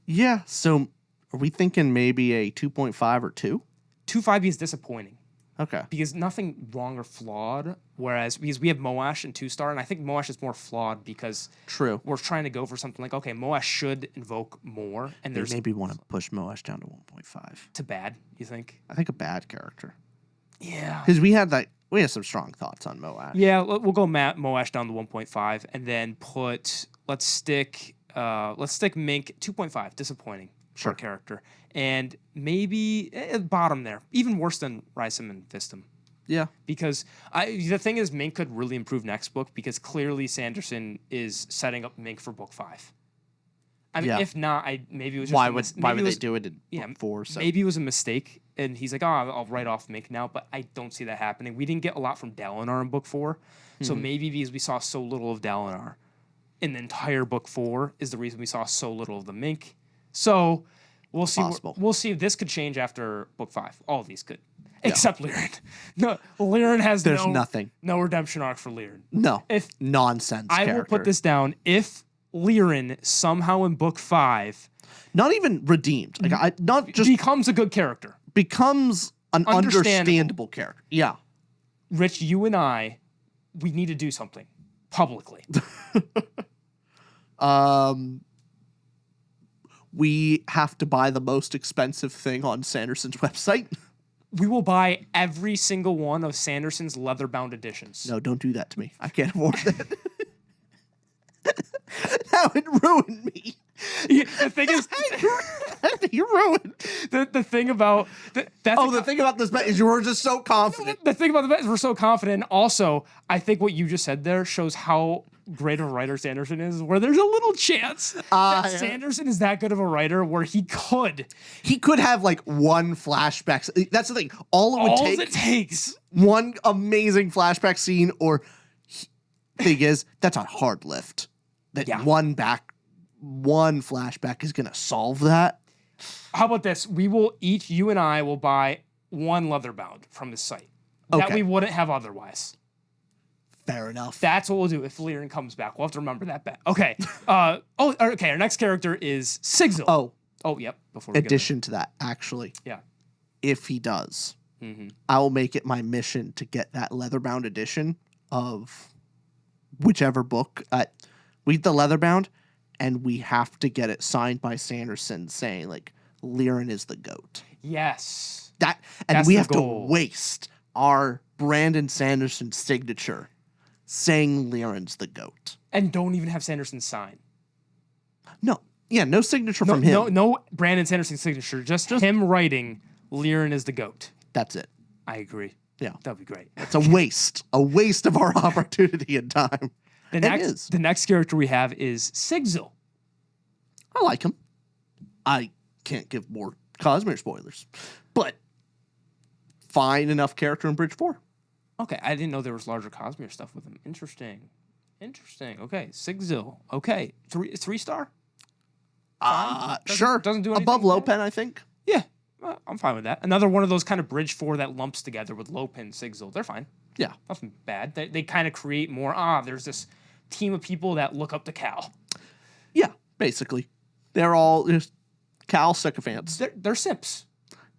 Yeah, so are we thinking maybe a 2.5 or 2? 2.5 is disappointing. Okay. Because nothing wrong or flawed, because we have Moash and 2-star, and I think Moash is more flawed because we're trying to go for something like, okay, Moash should invoke more, and there's maybe want to push Moash down to 1.5. To bad, you think? I think a bad character. Yeah. Because we had some strong thoughts on Moash. Yeah, we'll go Moash down to 1.5, and then let's stick Mink 2.5. Disappointing for a character. And maybe bottom there, even worse than Mraize and Vstim. Yeah. Because the thing is, Mink could really improve next book because clearly Sanderson is setting up Mink for book 5. I mean, if not, maybe it was just why would they do it in book 4? So. Maybe it was a mistake, and he's like, I'll write off Mink now, but I don't see that happening. We didn't get a lot from Dalinar in book 4, so maybe because we saw so little of Dalinar in the entire book 4 is the reason we saw so little of the Mink. So we'll see. We'll see if this could change after book 5. All of these could. Yeah. Except Lirin. No, Lirin has nothing. No redemption arc for Lirin. No. Nonsense I character. will put this down. If Lirin somehow in book 5 not even redeemed, not just becomes a good character, becomes an understandable character. Yeah. Rich, you and I, we need to do something publicly. We have to buy the most expensive thing on Sanderson's website. We will buy every single one of Sanderson's leather-bound editions. No, don't do that to me. I can't afford that. That would ruin me. The thing is, you're ruined. The thing about the thing about this bet is you were just so confident. The thing about the bet is we're so confident. And also, I think what you just said there shows how great of a writer Sanderson is, where there's a little chance that Sanderson is that good of a writer where he could have like one flashback. That's the thing. All it takes one amazing flashback scene, or thing is that's a hard lift. That one flashback is gonna solve that. How about this? You and I will buy one leatherbound from the site that we wouldn't have otherwise. Fair enough. That's what we'll do if Lirin comes back. We'll have to remember that bet. Okay. Okay. Our next character is Sigzil. Yep. Before addition to that, actually. Yeah. If he does, I will make it my mission to get that leatherbound edition of whichever book. We get the leatherbound, and we have to get it signed by Sanderson saying, like, Lirin is the GOAT. Yes. And we have to waste our Brandon Sanderson signature saying Lirin's the GOAT. And don't even have Sanderson sign. No. Yeah, no signature from him. No Brandon Sanderson signature. Just him writing Lirin is the GOAT. That's it. I agree. Yeah. That'd be great. It's a waste. A waste of our opportunity and time. The next character we have is Sigzil. I like him. I can't give more Cosmere spoilers. But fine enough character in Bridge 4. Okay, I didn't know there was larger Cosmere stuff with him. Interesting. Okay, Sigzil. Okay, 3-star? Sure. Doesn't do anything above Lopen, I think. Yeah, I'm fine with that. Another one of those kind of Bridge 4 that lumps together with Lopen, Sigzil. They're fine. Yeah. Nothing bad. They kind of create more, there's this team of people that look up to Cal. Yeah, basically. They're all just Cal sycophants. They're simps.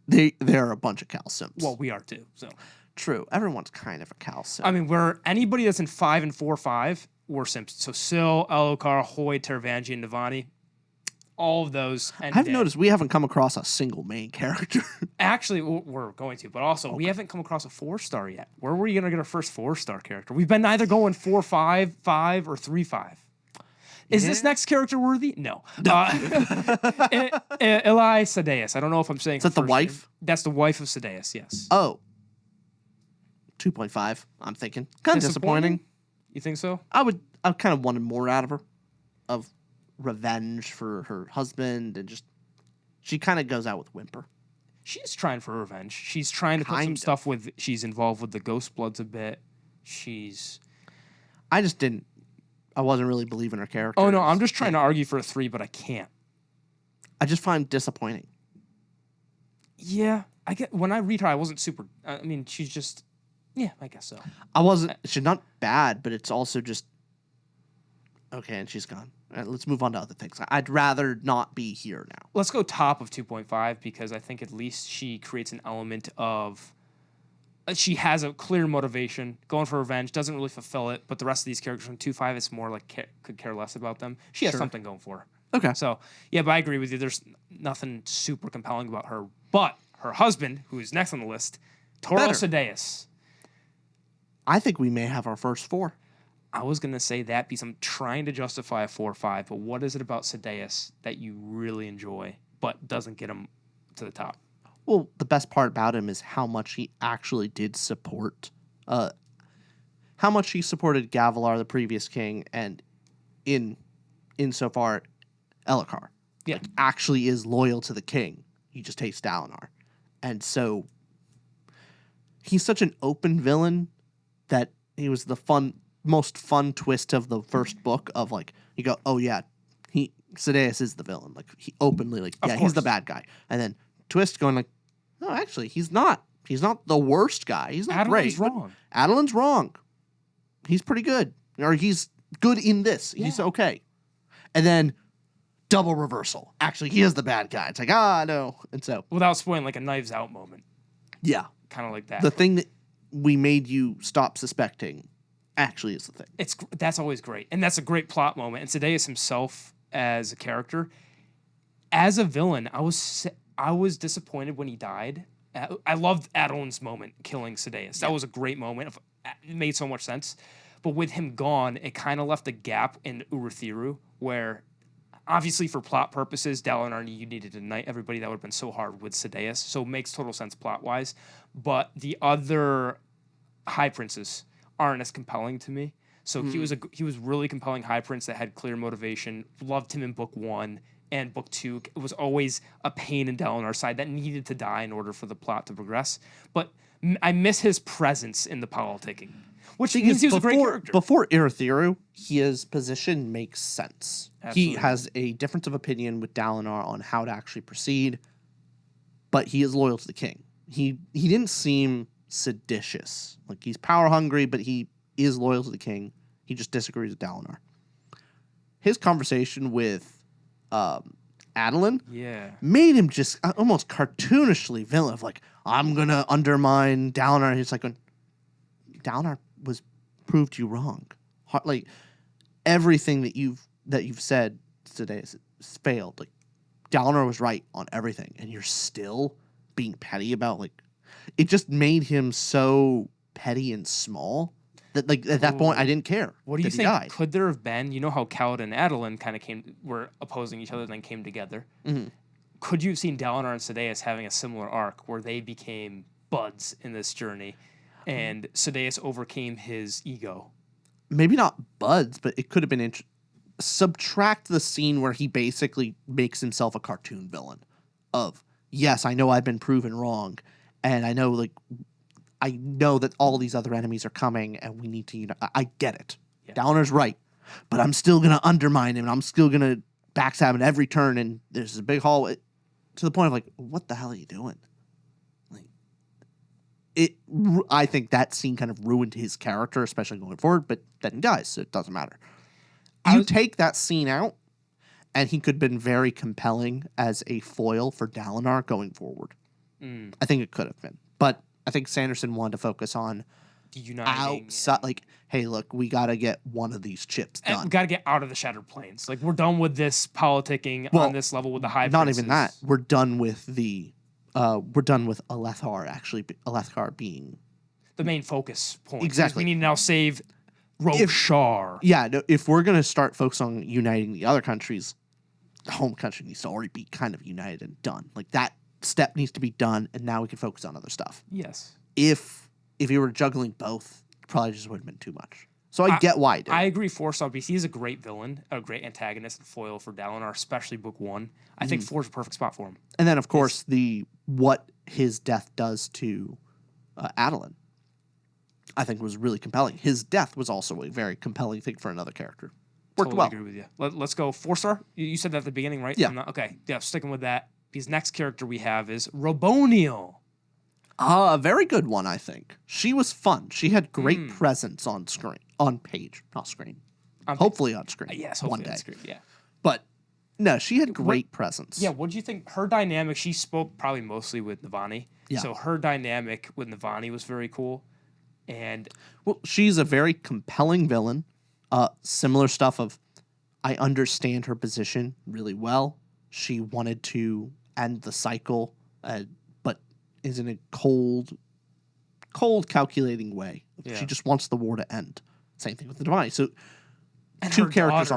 They're a bunch of Cal simps. Well, we are too, so. True. Everyone's kind of a Cal simp. I mean, anybody that's in 5 and 4-5, we're simps. So Syl, Elhokar, Hoid, Taravangian, Navani, all of those. I've noticed we haven't come across a single main character. Actually, we're going to, but also we haven't come across a 4-star yet. Where were you going to get our first 4-star character? We've been either going 4-5, 5, or 3-5. Is this next character worthy? No. Ialai Sadeas. I don't know if I'm saying. Is that the wife? Name. That's the wife of Sadeas, yes. Oh. 2.5, I'm thinking. Kind of disappointing. You think so? I kind of wanted more out of her. Of revenge for her husband, and just she kind of goes out with whimper. She's trying for revenge. She's trying to put some stuff with. She's involved with the Ghost Bloods a bit. I wasn't really believing her character. Oh no, I'm just trying to argue for a 3, but I can't. I just find it disappointing. Yeah, when I read her, I wasn't super. I mean, she's just. Yeah, I guess so. She's not bad, but it's also just. Okay, and she's gone. Let's move on to other things. I'd rather not be here now. Let's go top of 2.5 because I think at least she creates an element of. She has a clear motivation, going for revenge, doesn't really fulfill it, but the rest of these characters from 2.5, it's more like could care less about them. She has something going for her. Okay. So, yeah, but I agree with you. There's nothing super compelling about her. But her husband, who is next on the list, Torol Sadeas. I think we may have our first 4. I was going to say that because I'm trying to justify a 4-5, but what is it about Sadeas that you really enjoy but doesn't get him to the top? Well, the best part about him is how much he actually did support, how much he supported Gavilar, the previous king, and insofar Elhokar. Yeah. Like, actually is loyal to the king. He just hates Dalinar. And so he's such an open villain that he was the most fun twist of the first book of like, you go, oh yeah, Sadeas is the villain. Like he openly like, yeah, he's the bad guy. And then twist going like, no, actually, he's not. He's not the worst guy. He's not great. Wrong. Adolin's wrong. He's pretty good. Or he's good in this. Yeah. He's okay. And then double reversal. Actually, he is the bad guy. It's like, no. And so. Without spoiling like a Knives Out moment. Yeah. Kind of like that. The thing that we made you stop suspecting actually is the thing. That's always great. And that's a great plot moment. And Sadeas himself as a character, as a villain, I was disappointed when he died. I loved Adolin's moment killing Sadeas. That was a great moment. It made so much sense. But with him gone, it kind of left a gap in Urithiru where, obviously for plot purposes, Dalinar, you needed to knight everybody. That would have been so hard with Sadeas. So it makes total sense plot-wise. But the other High Princes aren't as compelling to me. So he was really compelling High Prince that had clear motivation. Loved him in book 1 and book 2. It was always a pain in Dalinar's side that needed to die in order for the plot to progress. But I miss his presence in the politicking, which means he was a great character. Before Irithiru, his position makes sense. Absolutely. He has a difference of opinion with Dalinar on how to actually proceed, but he is loyal to the king. He didn't seem seditious. Like, he's power hungry, but he is loyal to the king. He just disagrees with Dalinar. His conversation with Adolin made him just almost cartoonishly villain of like, I'm gonna undermine Dalinar. And he's like, Dalinar was proved you wrong. Like, everything that you've said today has failed. Like, Dalinar was right on everything, and you're still being petty about, like, it just made him so petty and small that, like, at that point I didn't care. What do you think could there have been? You know how Kaladin and Adolin kind of were opposing each other and then came together. Mm-hmm. Could you have seen Dalinar and Sadeas having a similar arc where they became buds in this journey and Sadeas overcame his ego? Maybe not buds, but it could have been subtract the scene where he basically makes himself a cartoon villain of, yes, I know I've been proven wrong, and I know that all these other enemies are coming, and we need to, you know, I get it. Yeah. Dalinar's right, but I'm still going to undermine him, and I'm still going to backstab him at every turn, and there's a big hallway to the point of, like, what the hell are you doing? I think that scene kind of ruined his character, especially going forward, but then he dies, so it doesn't matter. Take that scene out, and he could have been very compelling as a foil for Dalinar going forward. I think it could have been. But I think Sanderson wanted to focus on outside, like, hey, look, we got to get one of these chips done. We got to get out of the Shattered Plains. Like, we're done with this politicking on this level with the High Not Princes. even that. We're done with Elhokar, actually, Elhokar being the main focus point. Exactly. We need to now save Roshar. If we're going to start focusing on uniting the other countries, the home country needs to already be kind of united and done. Like, that step needs to be done, and now we can focus on other stuff. Yes. If you were juggling both, it probably just would have been too much. So I get why. I agree. 4-star beast. He's a great villain, a great antagonist and foil for Dalinar, especially book 1. I think 4's a perfect spot for him. And then, of course, what his death does to Adolin, I think, was really compelling. His death was also a very compelling thing for another character. Worked well. Agree with you. Let's go 4-star. You said that at the beginning, right? Yeah. Okay. Yeah. Sticking with that. His next character we have is Raboneil. A very good one, I think. She was fun. She had great presence on screen, on page, not screen. Hopefully on screen. Yes, hopefully one day. On screen, yeah. But no, she had great presence. Yeah. What do you think? Her dynamic. She spoke probably mostly with Navani. Yeah. So her dynamic with Navani was very cool. And she's a very compelling villain. Similar stuff of, I understand her position really well. She wanted to end the cycle, but is in a cold, calculating way. Yeah. She just wants the war to end. Same thing with the Navani. So, and two characters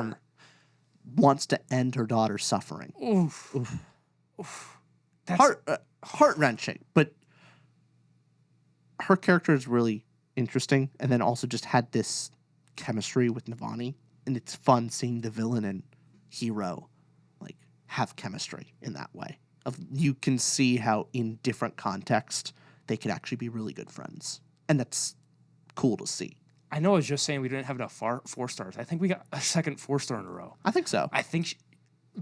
wants to end her daughter's suffering. Oof. That's heart-wrenching, but her character is really interesting, and then also just had this chemistry with Navani, and it's fun seeing the villain and hero like have chemistry in that way. You can see how in different contexts they could actually be really good friends, and that's cool to see. I know I was just saying we didn't have enough 4 stars. I think we got a second 4-star in a row. I think so. I think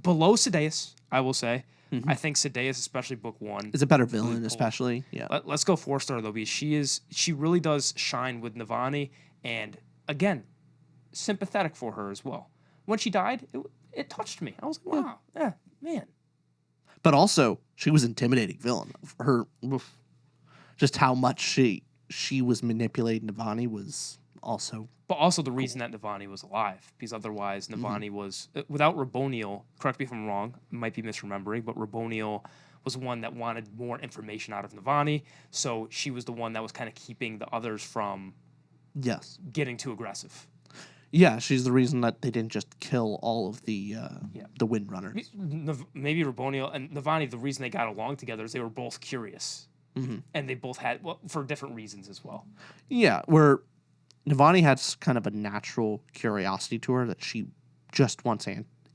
below Sadeas, I will say. Mm-hmm. I think Sadeas, especially book 1, is a better villain, really cool. Especially. Yeah. Let's go 4-star though, because she really does shine with Navani, and again, sympathetic for her as well. When she died, it touched me. I was like, wow, yeah, man. But also, she was intimidating villain. Her, just how much she was manipulating Navani was also. But also the reason that Navani was alive, because otherwise Navani was, without Raboneil, correct me if I'm wrong, might be misremembering, but Raboneil was one that wanted more information out of Navani, so she was the one that was kind of keeping the others from getting too aggressive. Yeah, she's the reason that they didn't just kill all of the Windrunners. Maybe Raboneil and Navani, the reason they got along together is they were both curious. Mm-hmm. And they both had, for different reasons as well. Yeah, where Navani has kind of a natural curiosity to her that she just wants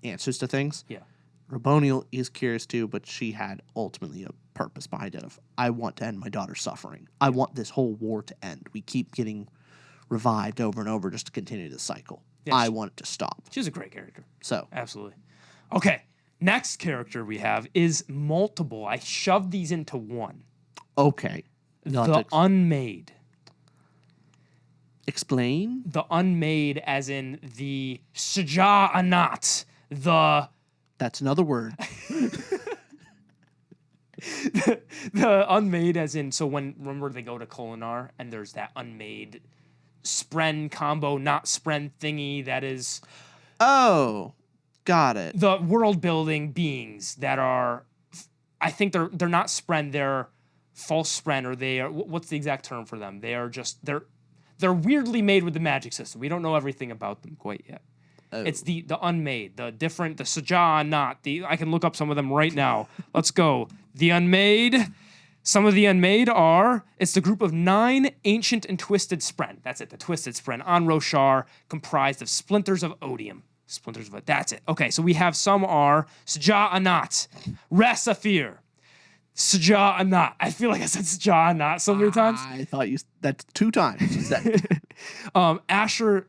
answers to things. Yeah. Raboneil is curious too, but she had ultimately a purpose behind it of, I want to end my daughter's suffering. I want this whole war to end. We keep getting revived over and over just to continue the cycle. Yeah, I want it to stop. She's a great character. So. Absolutely. Okay. Next character we have is multiple. I shoved these into one. Okay. The Unmade. Explain? The Unmade as in the Shaja'anat. That's another word. the Unmade as in, so remember they go to Kholinar and there's that Unmade Spren combo, not Spren thingy that is... Oh, got it. The world building beings that are, I think they're not Spren, they're false Spren, or they are, what's the exact term for them? They are just, they're weirdly made with the magic system. We don't know everything about them quite yet. Oh. It's the Unmade, the Shaja'anat, I can look up some of them right now. Let's go. The Unmade. Some of the Unmade are, it's the group of 9 ancient and twisted Spren. That's it, the twisted Spren on Roshar, comprised of splinters of Odium. Splinters of it. That's it. Okay, so we have some are Shaja'anat, Rasafir, Shaja'anat. I feel like I said Shaja'anat so many times. I thought that's 2 times you said it. Asher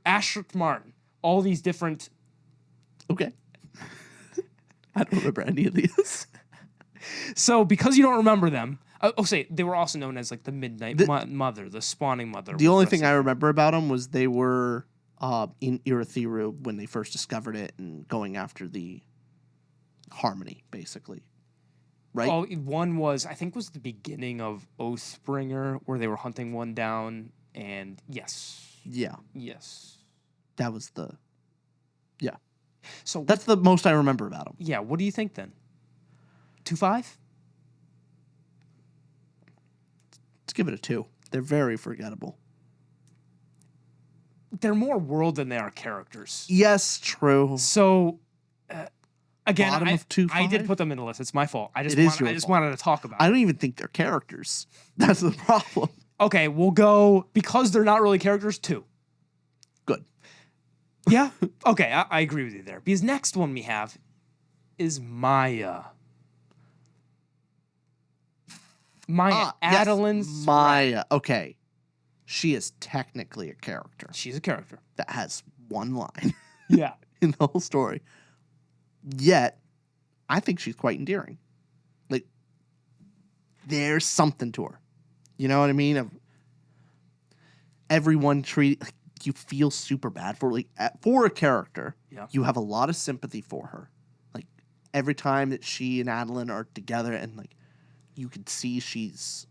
Martin. All these different... Okay. I don't remember any of these. So, because you don't remember them... they were also known as like the Midnight Mother, the Spawning Mother. The only thing I remember about them was they were in Irithiru when they first discovered it and going after the Harmony, basically. Right? Oh, one was, I think was the beginning of Oathbringer, where they were hunting one down, and yes. Yeah. Yes. That was yeah. So that's the most I remember about them. Yeah, what do you think then? 2-5? Let's give it a 2. They're very forgettable. They're more world than they are characters. Yes, true. So, again, I did put them in the list. It's my fault. I just fault. wanted to talk about it. I don't even think they're characters. That's the problem. Okay, we'll go, because they're not really characters, 2. Good. Yeah? Okay, I agree with you there. Because next one we have is Maya. Adolin's yes, Maya. Okay. She is technically a character. She's a character. That has one line. Yeah. In the whole story. Yet, I think she's quite endearing. Like, there's something to her. You know what I mean? Everyone like, you feel super bad for her. Like, for a character, yeah. You have a lot of sympathy for her. Like, every time that she and Adolin are together and, like, you can see she's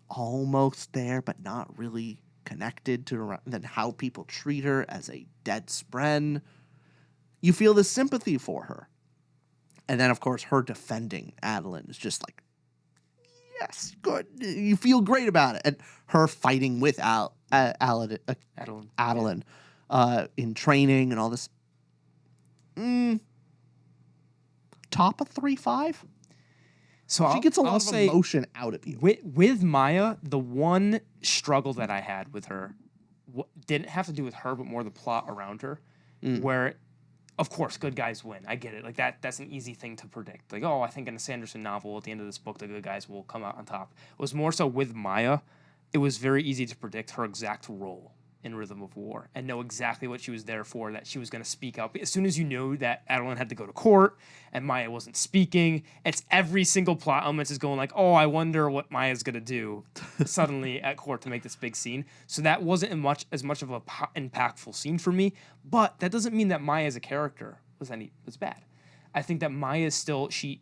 almost there, but not really connected to then how people treat her as a dead Spren. You feel this sympathy for her. And then, of course, her defending Adolin is just like, yes, good. You feel great about it. And her fighting with Adolin in training and all this. Top of 3-5? So she gets a lot of emotion out of you. With Maya, the one struggle that I had with her didn't have to do with her, but more the plot around her, where, of course, good guys win. I get it. Like that's an easy thing to predict. Like, I think in a Sanderson novel, at the end of this book, the good guys will come out on top. It was more so with Maya. It was very easy to predict her exact role in Rhythm of War and know exactly what she was there for, that she was going to speak out. As soon as you knew that Adolin had to go to court and Maya wasn't speaking, it's every single plot element is going like, oh, I wonder what Maya's going to do suddenly at court to make this big scene. So that wasn't as much of a impactful scene for me, but that doesn't mean that Maya as a character was bad. I think that Maya is still, she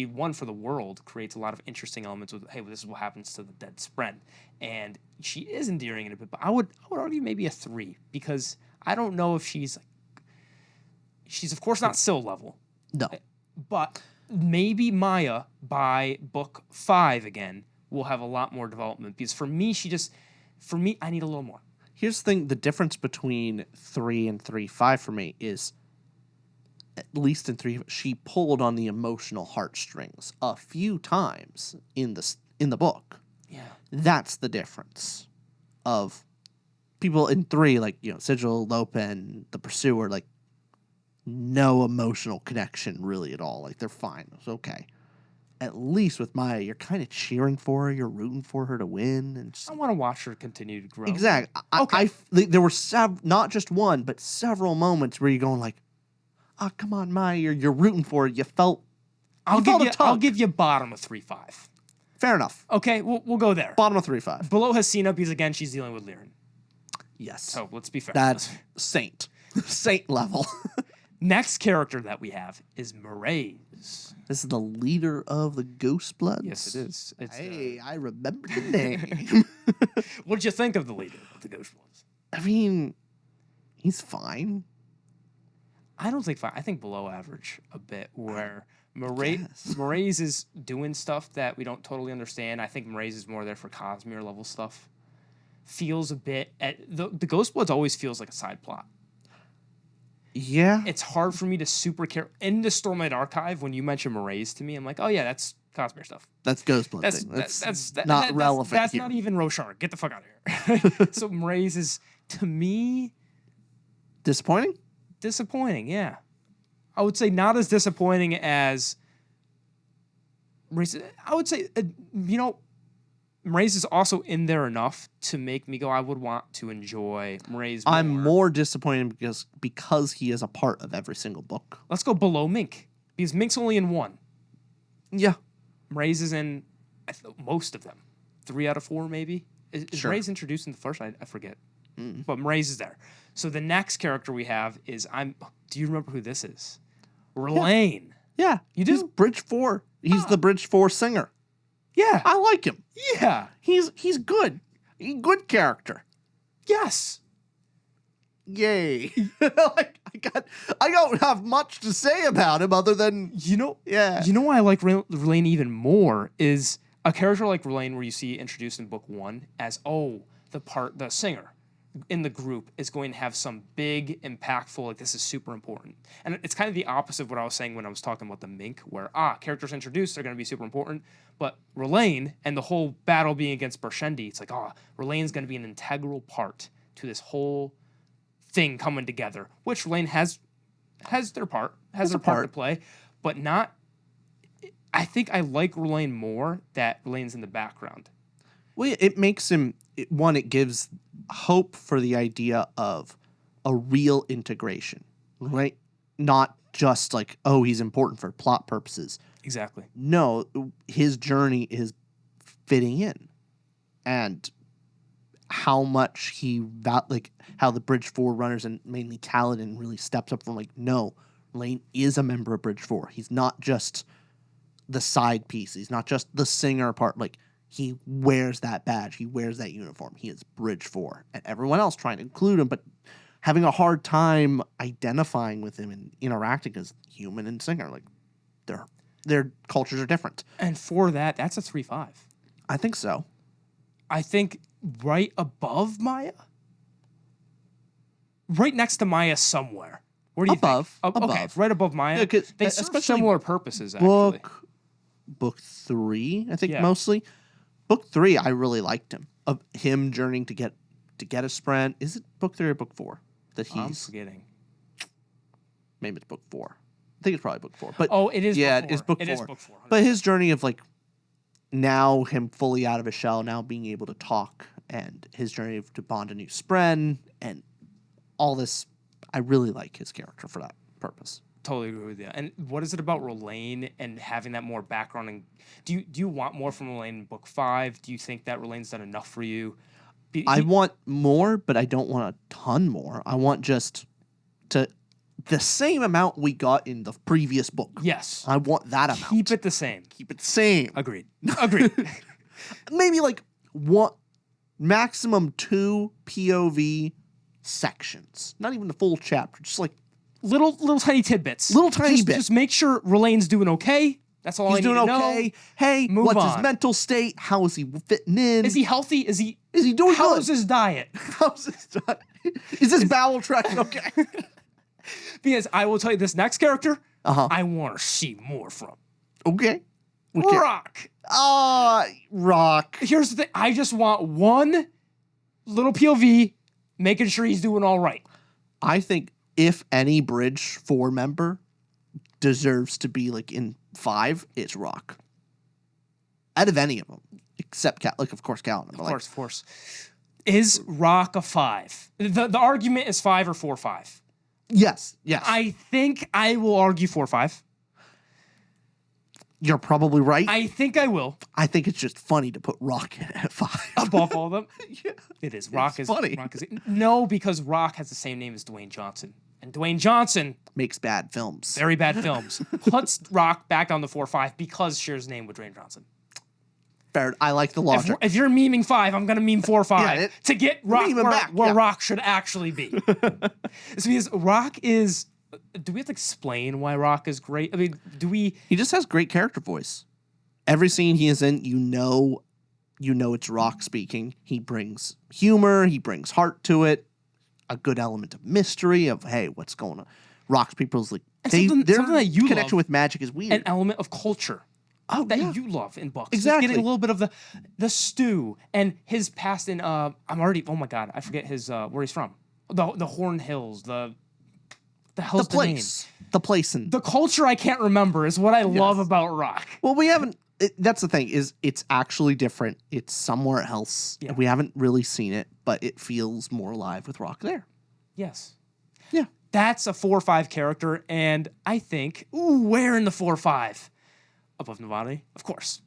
won for the world, creates a lot of interesting elements with, hey, well, this is what happens to the dead Spren. And she is endearing in a bit, but I would argue maybe a 3, because I don't know if she's of course not Syl level. No. But maybe Maya by book 5 again will have a lot more development, because for me, I need a little more. Here's the thing, the difference between 3 and 3-5 for me is, at least in 3, she pulled on the emotional heartstrings a few times in the book. Yeah. That's the difference of people in 3, like, Sigzil, Lopen, the Pursuer, like, no emotional connection really at all. Like, they're fine. It's okay. At least with Maya, you're kind of cheering for her. You're rooting for her to win. And I want to watch her continue to grow. Exactly. Okay. There were not just one, but several moments where you're going like, oh, come on, Maya. You're rooting for her. You felt I'll give you bottom of 3-5. Fair enough. Okay, we'll go there. Bottom of 3-5. Below Hesina, because again, she's dealing with Lirin. Yes. So let's be fair. That's saint. Saint level. Next character that we have is Mraize. This is the leader of the Ghost Bloods. Yes, it is. Hey, I remember the name. What did you think of the leader of the Ghost Bloods? I mean, he's fine. I don't think fine. I think below average a bit, where Mraize is doing stuff that we don't totally understand. I think Mraize is more there for Cosmere level stuff. Feels a bit... The Ghost Bloods always feels like a side plot. Yeah. It's hard for me to super care. In the Stormlight archive, when you mention Mraize to me, I'm like, oh yeah, that's Cosmere stuff. That's Ghostblood That's not relevant. That's here. not even Roshar. Get the fuck out of here. So Mraize is, to me... Disappointing? Disappointing, yeah. I would say not as disappointing as... Mraize. I would say, Mraize is also in there enough to make me go, I would want to enjoy Mraize more. I'm more disappointed because he is a part of every single book. Let's go below Mink, because Mink's only in 1. Yeah. Mraize is in most of them. 3 out of 4, maybe? Is Sure. Mraize introduced in the first? I forget. But Mraize is there. So the next character we have is... Do you remember who this is? Rlain. Yeah. You do? He's Bridge 4. He's the Bridge 4 singer. Yeah. I like him. Yeah. He's good. Good character. Yes. Yay. I don't have much to say about him other than yeah. You know why I like Rlain even more is a character like Rlain, where you see introduced in book 1 as the singer in the group is going to have some big, impactful, like this is super important. And it's kind of the opposite of what I was saying when I was talking about the Mink, where characters introduced are going to be super important. But Rlain and the whole battle being against Bershendi, it's like, Rlain's going to be an integral part to this whole thing coming together, which Rlain has their part, their part to play, but not... I think I like Rlain more that Rlain's in the background. Well, it makes him... it gives hope for the idea of a real integration, right? Not just like, he's important for plot purposes. Exactly. No, his journey is fitting in. And how much how the Bridge 4 runners and mainly Kaladin really steps up from no, Rlain is a member of Bridge 4. He's not just the side piece. He's not just the singer part. He wears that badge. He wears that uniform. He is Bridge 4. And everyone else trying to include him, but having a hard time identifying with him and interacting as human and singer. Their cultures are different. And for that's a 3-5. I think so. I think right above Maya? Right next to Maya somewhere. Where do you think? Above. Okay, right above Maya. Yeah, they serve similar purposes, actually. Book 3, I think, Yeah. mostly. Book 3, I really liked him. Of him journeying to get a sprint. Is it book 3 or book 4 that he's... I'm forgetting. Maybe it's book 4. I think it's probably book 4. But it is. Yeah, book 4. it's book 4. It is book 4. 100%. But his journey of now him fully out of his shell, now being able to talk, and his journey to bond a new spren, and all this, I really like his character for that purpose. Totally agree with you. And what is it about Rlain and having that more background? And do you want more from Rlain in book 5? Do you think that Rlain's done enough for you? I want more, but I don't want a ton more. I want just the same amount we got in the previous book. Yes. I want that amount. Keep it the same. Keep it the same. Agreed. Maybe one, maximum 2 POV sections. Not even the full chapter. Just little tiny tidbits. Little tiny bits. Just make sure Rlain's doing okay. That's all I need to know. He's doing okay. Hey, Move what's on. his mental state? How is he fitting in? Is he healthy? Is he doing How good? is his diet? How's his diet? Is his bowel tract okay? Because I will tell you, this next character, Uh-huh. I want to see more from. Okay. Rock. Rock. Here's the thing. I just want one little POV making sure he's doing all right. I think if any Bridge 4 member deserves to be like in 5, it's Rock. Out of any of them, except of course, Kaladin. Of course. Is Rock a 5? The argument is 5 or 4-5. Yes. I think I will argue 4-5. You're probably right. I think I will. I think it's just funny to put Rock in at 5. Above all of them? Yeah. It is. Rock is funny. No, because Rock has the same name as Dwayne Johnson. And Dwayne Johnson makes bad films. Very bad films. Puts Rock back on the 4-5 because shares name with Dwayne Johnson. Fair. I like the logic. If you're memeing 5, I'm going to meme 4-5 to get Rock where Rock should actually be. It's because Rock is... Do we have to explain why Rock is great? I mean, He just has great character voice. Every scene he is in, you know it's Rock speaking. He brings humor. He brings heart to it. A good element of mystery of, hey, what's going on? Rock's people's like... Their connection with magic is weird. An element of culture. You love in books. Exactly. Just getting a little bit of the stew and his past in oh my god, I forget his where he's from. The Horn Hills, the place. The place the culture I can't remember is what I love about Rock. Well, we haven't that's the thing, is it's actually different. It's somewhere else. Yeah. We haven't really seen it, but it feels more alive with Rock there. Yes. Yeah. That's a 4-5 character, and I think, where in the 4-5? Above Navani, of course.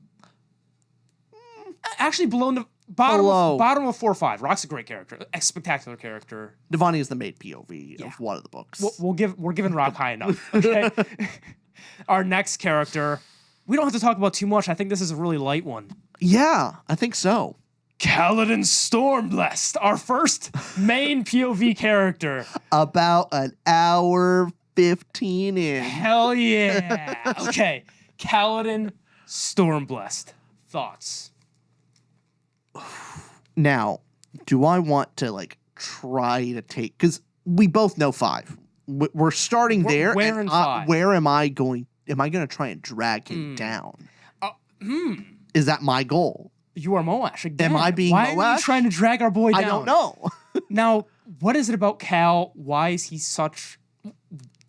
Actually, below bottom of 4-5. Rock's a great character, a spectacular character. Navani is the made POV of one of the books. We're giving Rock high enough. Okay. Our next character, we don't have to talk about too much. I think this is a really light one. Yeah, I think so. Kaladin Stormblessed, our first main POV character. About an hour 15 in. Hell yeah. Okay. Kaladin Stormblessed. Thoughts? Now, do I want to try to take, because we both know 5. We're starting there. Where in 5? Where am I going to try and drag him down? Is that my goal? You are Moash again. Am I being Moash? Why are you trying to drag our boy down? I don't know. Now, what is it about Cal? Why is he such...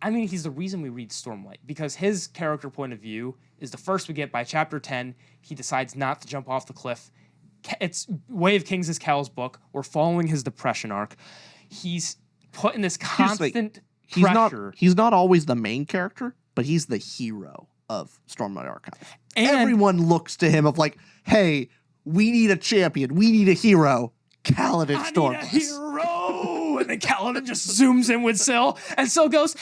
I mean, he's the reason we read Stormlight, because his character point of view is the first we get by chapter 10. He decides not to jump off the cliff. It's Way of Kings is Cal's book. We're following his depression arc. He's put in this constant pressure. He's not always the main character, but he's the hero of Stormlight Archive. And everyone looks to him of hey, we need a champion. We need a hero. Kaladin Stormblessed. I need a hero! And then Kaladin just zooms in with Syl, and Syl goes...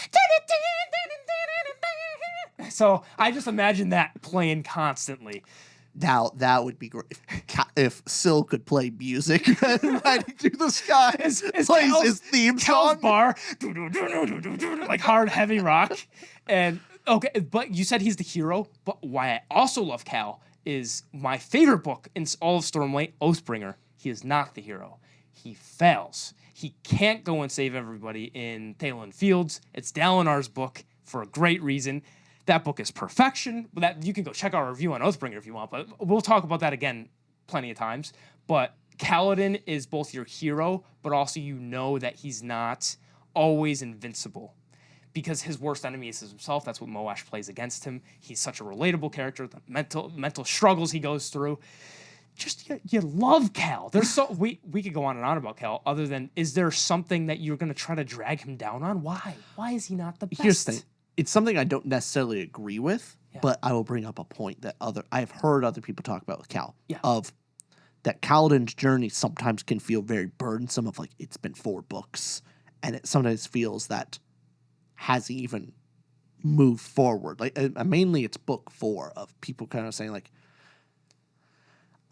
So I just imagine that playing constantly. Now, that would be great. If Syl could play music riding through the sky, plays his theme song. Bar, like hard, heavy rock. And, okay, but you said he's the hero, but why I also love Cal is my favorite book in all of Stormlight, Oathbringer. He is not the hero. He fails. He can't go and save everybody in Thaylen Fields. It's Dalinar's book for a great reason. That book is perfection. That you can go check our review on Oathbringer if you want, but we'll talk about that again plenty of times. But Kaladin is both your hero, but also you know that he's not always invincible. Because his worst enemy is himself. That's what Moash plays against him. He's such a relatable character. The mental struggles he goes through. Just you love Cal. There's we could go on and on about Cal. Other than, is there something that you're going to try to drag him down on? Why? Why is he not the best? Here's the thing. It's something I don't necessarily agree with, but I will bring up a point that I've heard other people talk about with Cal. Yeah. Of that Kaladin's journey sometimes can feel very burdensome. Of it's been 4 books, and it sometimes feels that hasn't even moved forward. Mainly it's book 4 of people kind of saying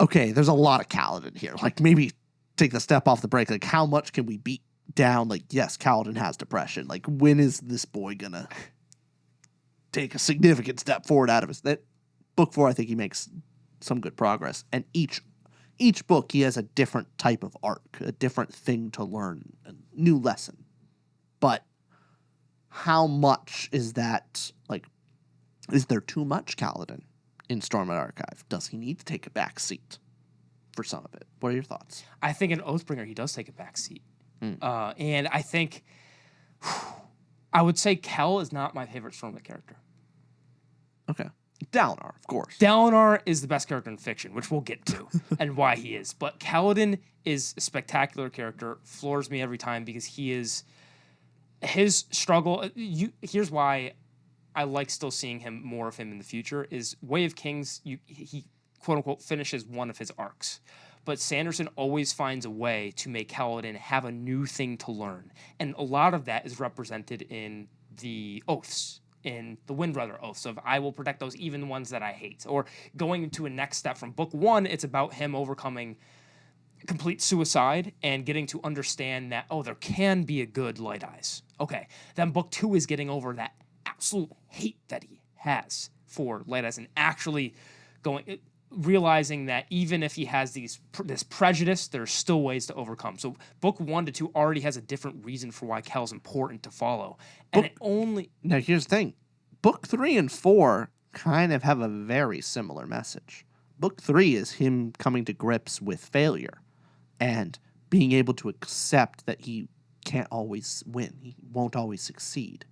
okay, there's a lot of Kaladin here. Maybe take the step off the brake. How much can we beat down? Yes, Kaladin has depression. When is this boy gonna take a significant step forward out of his... That book 4, I think he makes some good progress. And each book, he has a different type of arc, a different thing to learn, a new lesson. But how much is that, is there too much Kaladin in Stormlight Archive? Does he need to take a back seat for some of it? What are your thoughts? I think in Oathbringer, he does take a back seat. And I think I would say Kel is not my favorite Stormlight character. Okay. Dalinar, of course. Dalinar is the best character in fiction, which we'll get to, and why he is. But Kaladin is a spectacular character, floors me every time because he is... His struggle... Here's why I like still seeing more of him in the future, is Way of Kings, he quote-unquote finishes one of his arcs. But Sanderson always finds a way to make Kaladin have a new thing to learn. And a lot of that is represented in the oaths, in the Windrunner oaths of I will protect those, even the ones that I hate. Or going into a next step from book 1, it's about him overcoming complete suicide and getting to understand that, oh, there can be a good Light Eyes. Okay. Then book 2 is getting over that absolute hate that he has for Light Eyes and actually realizing that even if he has this prejudice, there's still ways to overcome. So book 1 to 2 already has a different reason for why Kel's important to follow. And Now, here's the thing. Book 3 and 4 kind of have a very similar message. Book 3 is him coming to grips with failure and being able to accept that he can't always win. He won't always succeed.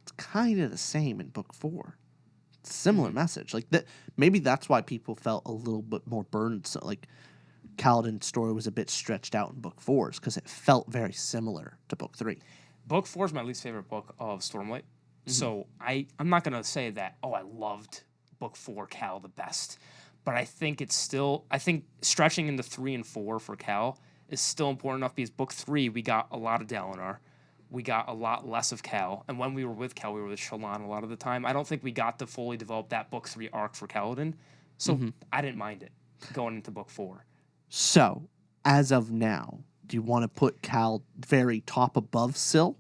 It's kind of the same in book 4. Similar message. Like that, maybe that's why people felt a little bit more burdened. So like Kaladin's story was a bit stretched out in book 4 because it felt very similar to book 3. Book 4 is my least favorite book of Stormlight. So I'm not going to say that, I loved book 4 Cal the best. But I think stretching into 3 and 4 for Cal is still important enough because book 3, we got a lot of Dalinar. We got a lot less of Cal. And when we were with Cal, we were with Shallan a lot of the time. I don't think we got to fully develop that book 3 arc for Kaladin. So I didn't mind it going into book 4. So, as of now, do you want to put Cal very top above Syl?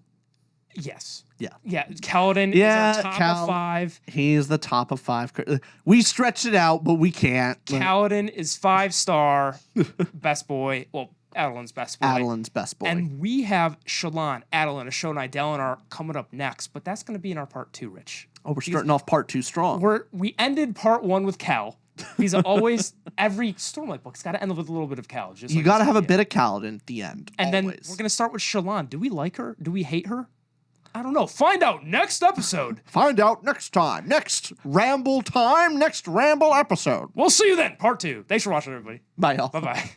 Yes. Yeah. Yeah. Kaladin is our top of 5. He's the top of 5. We stretched it out, but we can't. Kaladin is 5-star best boy. Well, Adelin's best boy. Adelin's best boy. And we have Shallan, Adalin, Ashonai, Dalinar coming up next, but that's going to be in our part 2, Rich. Oh, we're starting off part 2 strong. We ended part 1 with Cal. He's always, every Stormlight book's got to end with a little bit of Cal. You got to have a bit of Kaladin at the end. And then we're going to start with Shallan. Do we like her? Do we hate her? I don't know. Find out next episode. Find out next time. Next Ramble time. Next Ramble episode. We'll see you then. Part 2. Thanks for watching, everybody. Bye, y'all. Bye-bye.